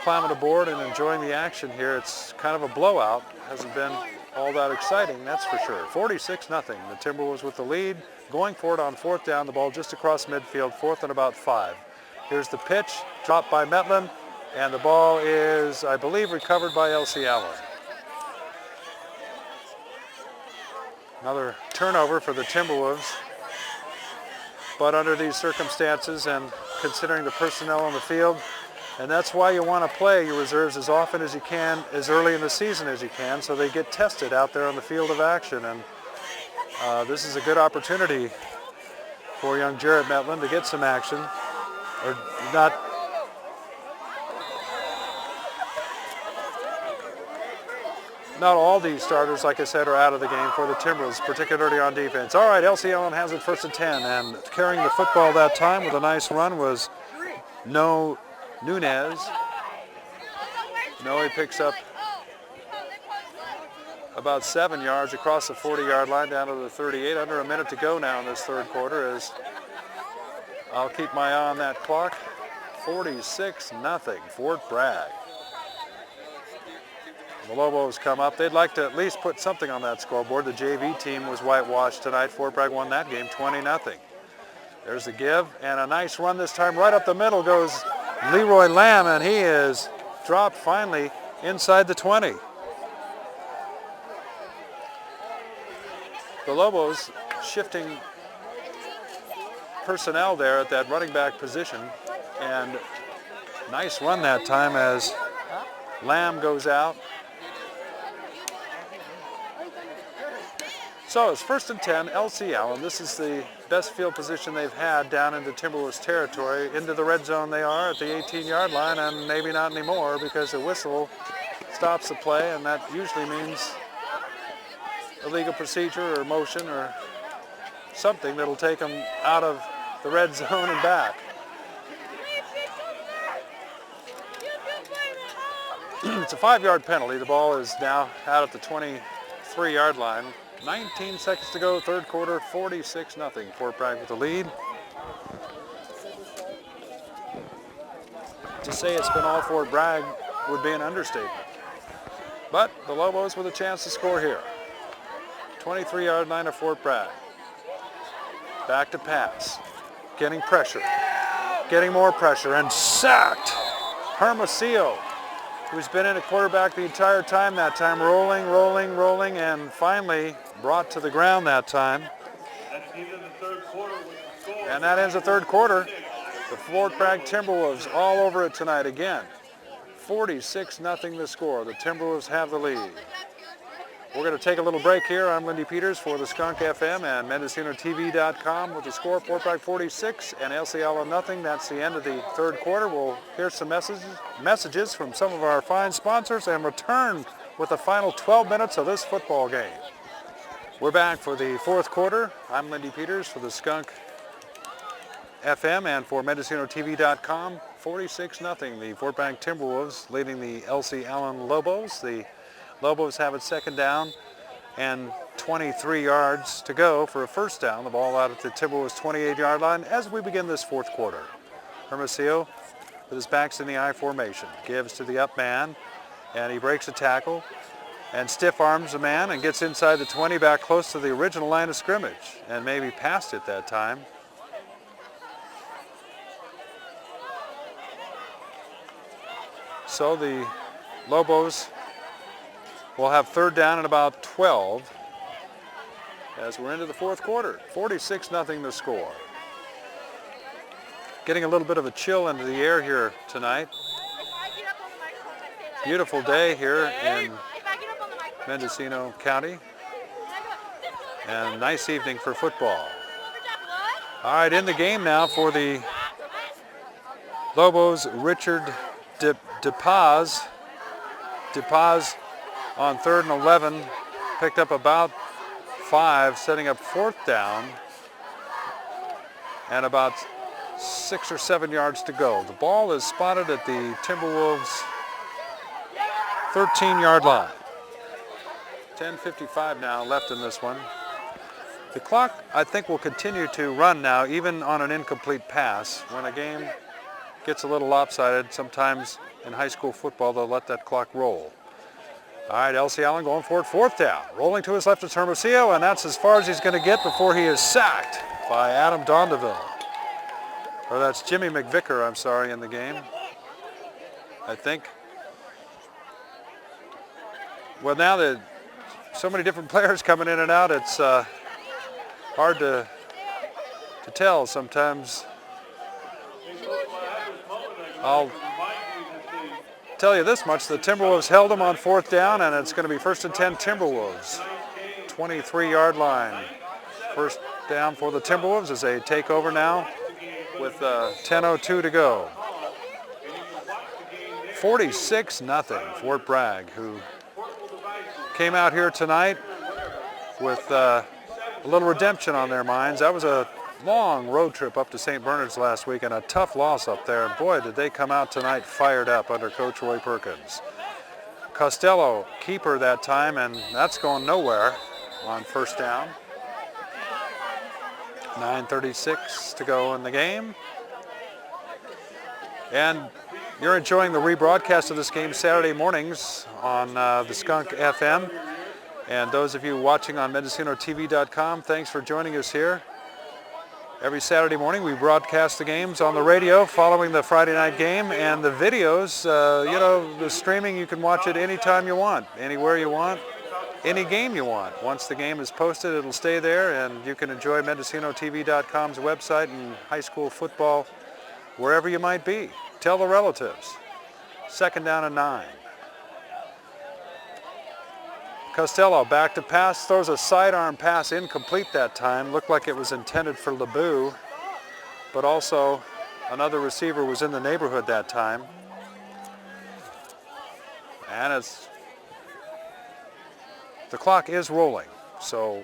climbing aboard and enjoying the action here. It's kind of a blowout. Hasn't been all that exciting, that's for sure. 46-0. The Timberwolves with the lead. Going for it on 4th down. The ball just across midfield, 4th and about 5. Here's the pitch, dropped by Metlin, and the ball is, I believe, recovered by Elsie Allen. Another turnover for the Timberwolves. But under these circumstances and considering the personnel on the field, And that's why you want to play your reserves as often as you can, as early in the season as you can, so they get tested out there on the field of action. And this is a good opportunity for young Jarrett Metland to get some action. Or not. Not all these starters, like I said, are out of the game for the Timberwolves, particularly on defense. All right, Elsie Allen has it 1st and 10, and carrying the football that time with a nice run was No Nunez. No, he picks up about 7 yards across the 40-yard line down to the 38. Under a minute to go now in this third quarter, as I'll keep my eye on that clock. 46-0, Fort Bragg. The Lobos come up. They'd like to at least put something on that scoreboard. The JV team was whitewashed tonight. Fort Bragg won that game 20-0. There's the give, and a nice run this time. Right up the middle goes Leroy Lamb, and he is dropped finally inside the 20. The Lobos shifting personnel there at that running back position, and nice run that time as Lamb goes out. So it's 1st and 10, Elsie Allen. This is the best field position they've had down into Timberwolves territory. Into the red zone they are at the 18-yard line, and maybe not anymore because the whistle stops the play, and that usually means illegal procedure or motion or something that'll take them out of the red zone and back. It's a 5-yard penalty. The ball is now out at the 23-yard line. 19 seconds to go, third quarter, 46-0. Fort Bragg with the lead. To say it's been all Fort Bragg would be an understatement. But the Lobos with a chance to score here. 23-yard line of Fort Bragg. Back to pass. Getting pressure. Getting more pressure, and sacked. Hermosillo, who's been in at quarterback the entire time that time, rolling, and finally brought to the ground that time. And that ends the third quarter. The Fort Bragg Timberwolves all over it tonight again. 46-0 the score. The Timberwolves have the lead. We're going to take a little break here. I'm Lindy Peters for the Skunk FM and MendocinoTV.com with the score. Fort Bragg 46 and Elsie Allen nothing. That's the end of the third quarter. We'll hear some messages from some of our fine sponsors and return with the final 12 minutes of this football game. We're back for the fourth quarter. I'm Lindy Peters for the Skunk FM and for MendocinoTV.com. 46-0. The Fort Bragg Timberwolves leading the Elsie Allen Lobos. The Lobos have it second down and 23 yards to go for a first down. The ball out at the Timberwolves 28-yard line as we begin this fourth quarter. Hermosillo with his backs in the I formation. Gives to the up man, and he breaks a tackle and stiff arms a man and gets inside the 20, back close to the original line of scrimmage, and maybe past it that time. So the Lobos will have third down and about 12 as we're into the fourth quarter. 46-0 the score. Getting a little bit of a chill into the air here tonight. Beautiful day here in Mendocino County. And a nice evening for football. All right, in the game now for the Lobos, Richard DePaz. DePaz on 3rd and 11, picked up about 5, setting up fourth down, and about 6 or 7 yards to go. The ball is spotted at the Timberwolves 13-yard line. 10:55 now left in this one. The clock, I think, will continue to run now, even on an incomplete pass. When a game gets a little lopsided, sometimes in high school football, they'll let that clock roll. All right, Elsie Allen going for it, fourth down. Rolling to his left is Hermosillo, and that's as far as he's going to get before he is sacked by Adam Dondeville. Or that's Jimmy McVicker, I'm sorry, in the game, I think. Well, now that so many different players coming in and out, it's hard to tell sometimes. I'll tell you this much, the Timberwolves held them on 4th down, and it's going to be 1st and 10 Timberwolves. 23-yard line. First down for the Timberwolves as they take over now with 10:02 to go. 46-0 Fort Bragg, who came out here tonight with a little redemption on their minds. That was a long road trip up to St. Bernard's last week and a tough loss up there. And boy, did they come out tonight fired up under Coach Roy Perkins. Costello, keeper that time, and that's going nowhere on 1st down. 9:36 to go in the game. And you're enjoying the rebroadcast of this game Saturday mornings on the Skunk FM. And those of you watching on MendocinoTV.com, thanks for joining us here. Every Saturday morning we broadcast the games on the radio following the Friday night game, and the videos, the streaming, you can watch it anytime you want, anywhere you want, any game you want. Once the game is posted, it'll stay there, and you can enjoy MendocinoTV.com's website and high school football wherever you might be. Tell the relatives. 2nd down and 9. Costello back to pass, throws a sidearm pass, incomplete that time. Looked like it was intended for LeBeau, but also another receiver was in the neighborhood that time. And the clock is rolling. So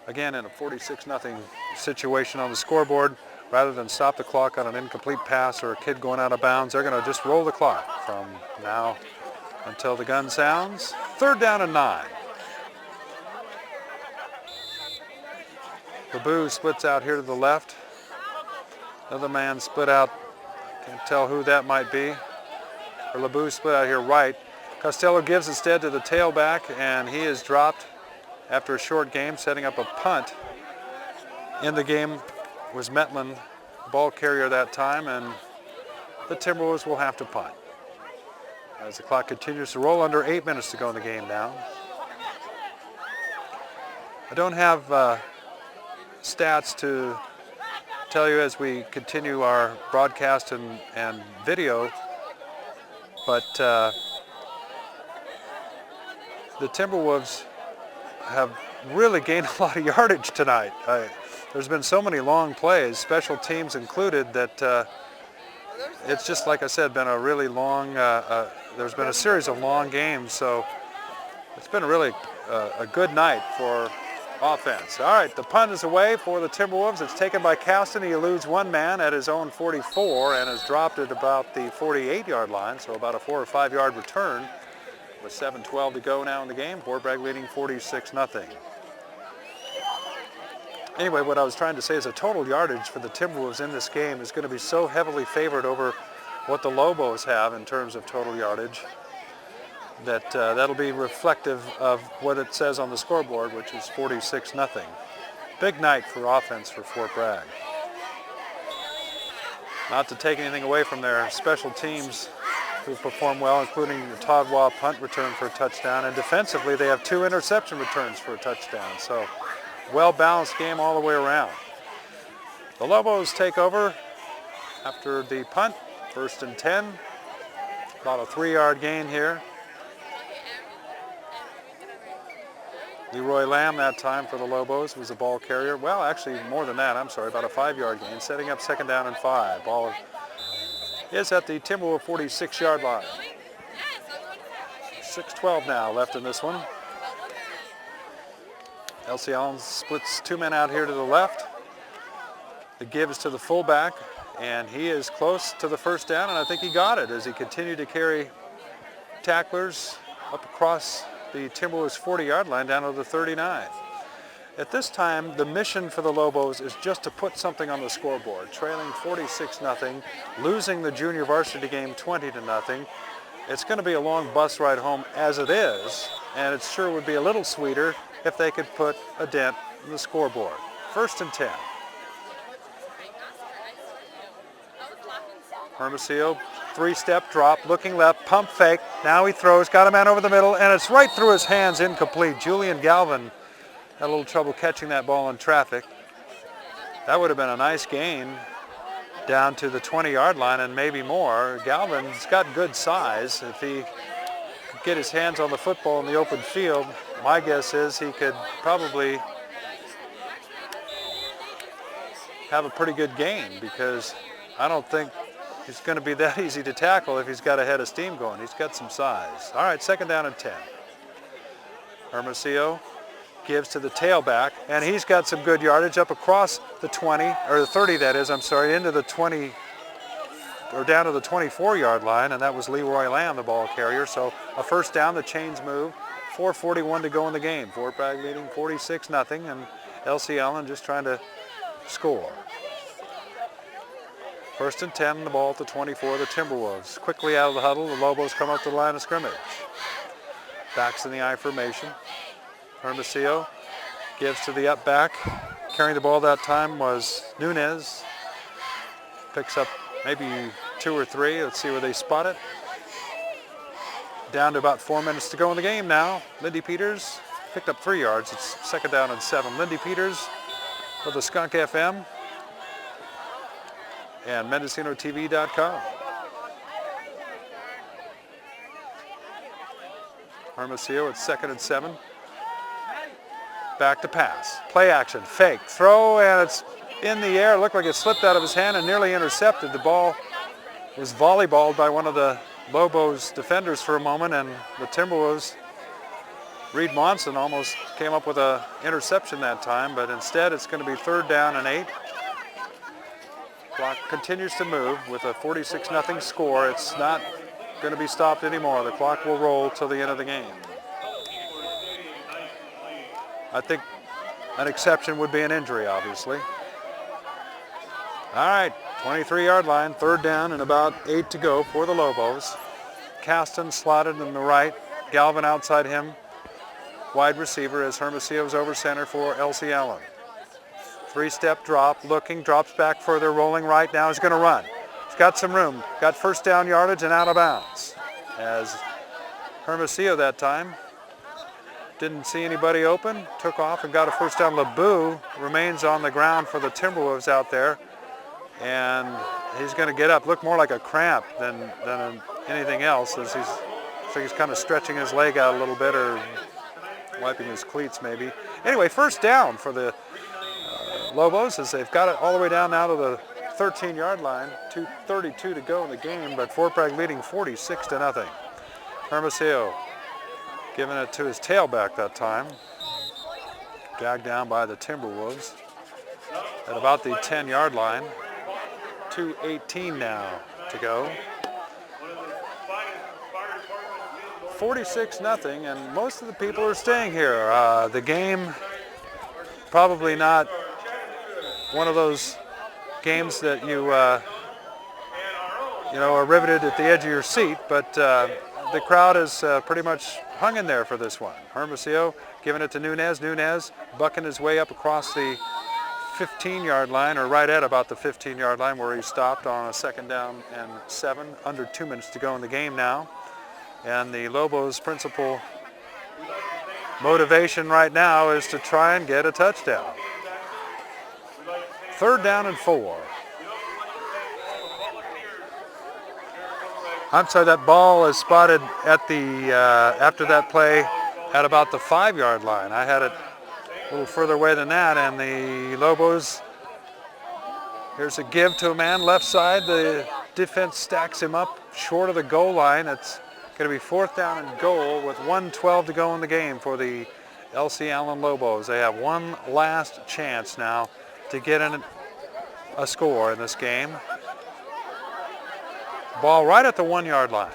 again, in a 46-0 situation on the scoreboard, rather than stop the clock on an incomplete pass or a kid going out of bounds, they're going to just roll the clock from now until the gun sounds. 3rd down and 9. LeBeau splits out here to the left. Another man split out. Can't tell who that might be. Or LeBeau split out here right. Costello gives instead to the tailback, and he is dropped after a short game, setting up a punt. In the game was Metland, ball carrier that time, and the Timberwolves will have to punt. As the clock continues to roll, under 8 minutes to go in the game now. I don't have stats to tell you as we continue our broadcast and video, but the Timberwolves have really gained a lot of yardage tonight. There's been so many long plays, special teams included, that it's just, like I said, been a really long, there's been a series of long games, so it's been really a good night for offense. All right, the punt is away for the Timberwolves. It's taken by Caston. He eludes one man at his own 44 and has dropped it about the 48-yard line, so about a 4 or 5 yard return with 7:12 to go now in the game. Fort Bragg leading 46-0. Anyway, what I was trying to say is the total yardage for the Timberwolves in this game is going to be so heavily favored over what the Lobos have in terms of total yardage that that'll be reflective of what it says on the scoreboard, which is 46-0. Big night for offense for Fort Bragg. Not to take anything away from their special teams who perform well, including the Todd Waugh punt return for a touchdown, and defensively they have 2 interception returns for a touchdown. So well-balanced game all the way around. The Lobos take over after the punt, 1st and 10. About a 3-yard gain here. Leroy Lamb that time for the Lobos was the ball carrier. Well, actually more than that, I'm sorry, about a 5-yard gain, setting up 2nd down and 5. Ball is at the Timberwolves 46-yard line. 6:12 now left in this one. Elsie Allen splits 2 men out here to the left. The give is to the fullback, and he is close to the 1st down, and I think he got it as he continued to carry tacklers up across the Timberwolves 40-yard line down to the 39. At this time, the mission for the Lobos is just to put something on the scoreboard, trailing 46-0, losing the junior varsity game 20-0. It's going to be a long bus ride home as it is, and it sure would be a little sweeter if they could put a dent in the scoreboard. 1st and 10. Hermosillo, 3-step drop, looking left, pump fake. Now he throws, got a man over the middle, and it's right through his hands, incomplete. Julian Galvin had a little trouble catching that ball in traffic. That would have been a nice gain down to the 20-yard line and maybe more. Galvin's got good size. If he could get his hands on the football in the open field, my guess is he could probably have a pretty good game, because I don't think he's going to be that easy to tackle if he's got a head of steam going. He's got some size. All right, 2nd down and 10. Hermosillo gives to the tailback, and he's got some good yardage up across the 20, or the 30 that is, I'm sorry, into the 20, or down to the 24-yard line, and that was Leroy Lamb, the ball carrier. So a 1st down, the chains move. 4:41 to go in the game. Fort Bragg leading 46-0, and Elsie Allen just trying to score. 1st and 10, the ball at the 24, the Timberwolves. Quickly out of the huddle, the Lobos come up to the line of scrimmage. Backs in the I formation. Hermosillo gives to the up back. Carrying the ball that time was Nunez. Picks up maybe 2 or 3. Let's see where they spot it. Down to about 4 minutes to go in the game now. Lindy Peters picked up 3 yards. It's 2nd down and 7. Lindy Peters for the Skunk FM and MendocinoTV.com. Hermosillo at 2nd and 7. Back to pass. Play action. Fake. Throw, and it's in the air. It looked like it slipped out of his hand and nearly intercepted. The ball was volleyballed by one of the Lobos defenders for a moment, and the Timberwolves, Reed Monson, almost came up with an interception that time, but instead it's going to be 3rd down and 8. Clock continues to move with a 46-0 score. It's not going to be stopped anymore. The clock will roll till the end of the game. I think an exception would be an injury, obviously. All right, 23-yard line, 3rd down and about 8 to go for the Lobos. Caston slotted in the right, Galvin outside him. Wide receiver as Hermosillo's over center for Elsie Allen. 3-step drop, looking, drops back further, rolling right now. He's going to run. He's got some room, got 1st down yardage and out of bounds. As Hermosillo that time didn't see anybody open, took off and got a 1st down. LeBeau remains on the ground for the Timberwolves out there, and he's going to get up. Look more like a cramp than anything else, as he's kind of stretching his leg out a little bit, or wiping his cleats maybe. Anyway, 1st down for the Lobos, as they've got it all the way down now to the 13-yard line. 2:32 to go in the game, but Fort Bragg leading 46-0. Hermosillo giving it to his tailback that time. Gagged down by the Timberwolves at about the 10-yard line. 2:18 now to go. 46-0, and most of the people are staying here. The game, probably not one of those games that you know, are riveted at the edge of your seat, but the crowd is pretty much hung in there for this one. Hermosillo giving it to Nunez. Nunez bucking his way up across the 15-yard line, or right at about the 15-yard line, where he stopped on a 2nd down and 7. Under 2 minutes to go in the game now. And the Lobos' principal motivation right now is to try and get a touchdown. 3rd down and 4. I'm sorry, that ball is spotted at the, after that play, at about the 5-yard line. I had it a little further away than that, and the Lobos, here's a give to a man left side. The defense stacks him up short of the goal line. It's going to be 4th down and goal with 1:12 to go in the game for the Elsie Allen Lobos. They have one last chance now to get in a score in this game. Ball right at the 1-yard line.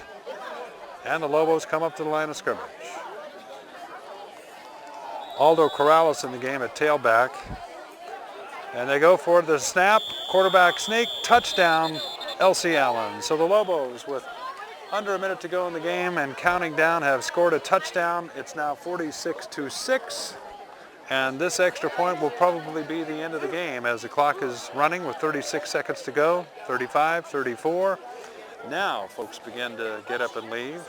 And the Lobos come up to the line of scrimmage. Aldo Corrales in the game at tailback. And they go for the snap, quarterback sneak, touchdown, Elsie Allen. So the Lobos, with under a minute to go in the game and counting down, have scored a touchdown. It's now 46-6. And this extra point will probably be the end of the game, as the clock is running with 36 seconds to go, 35, 34. Now folks begin to get up and leave.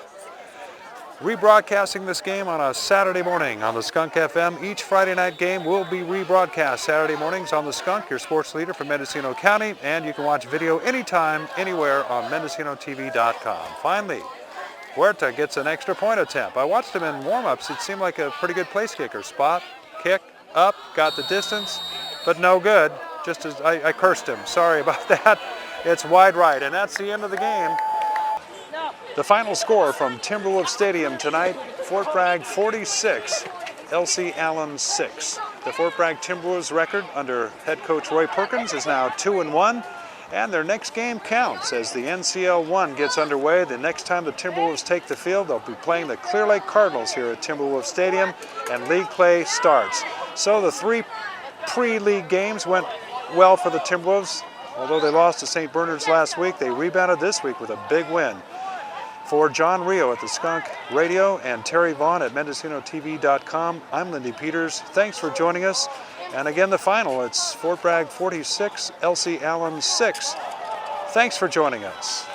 rebroadcasting this game on a Saturday morning on the Skunk FM. Each Friday night game will be rebroadcast Saturday mornings on the Skunk, your sports leader for Mendocino County, and you can watch video anytime, anywhere on MendocinoTV.com. Finally, Huerta gets an extra point attempt. I watched him in warm-ups. It seemed like a pretty good place kicker. Spot, kick, up, got the distance, but no good. Just as I cursed him. Sorry about that. It's wide right, and that's the end of the game. The final score from Timberwolves Stadium tonight, Fort Bragg 46, Elsie Allen 6. The Fort Bragg Timberwolves record under head coach Roy Perkins is now 2-1, and their next game counts as the NCL 1 gets underway. The next time the Timberwolves take the field, they'll be playing the Clear Lake Cardinals here at Timberwolves Stadium, and league play starts. So the 3 pre-league games went well for the Timberwolves. Although they lost to St. Bernard's last week, they rebounded this week with a big win. For John Rio at the Skunk Radio and Terry Vaughn at MendocinoTV.com, I'm Lindy Peters. Thanks for joining us. And again, the final, it's Fort Bragg 46, Elsie Allen 6. Thanks for joining us.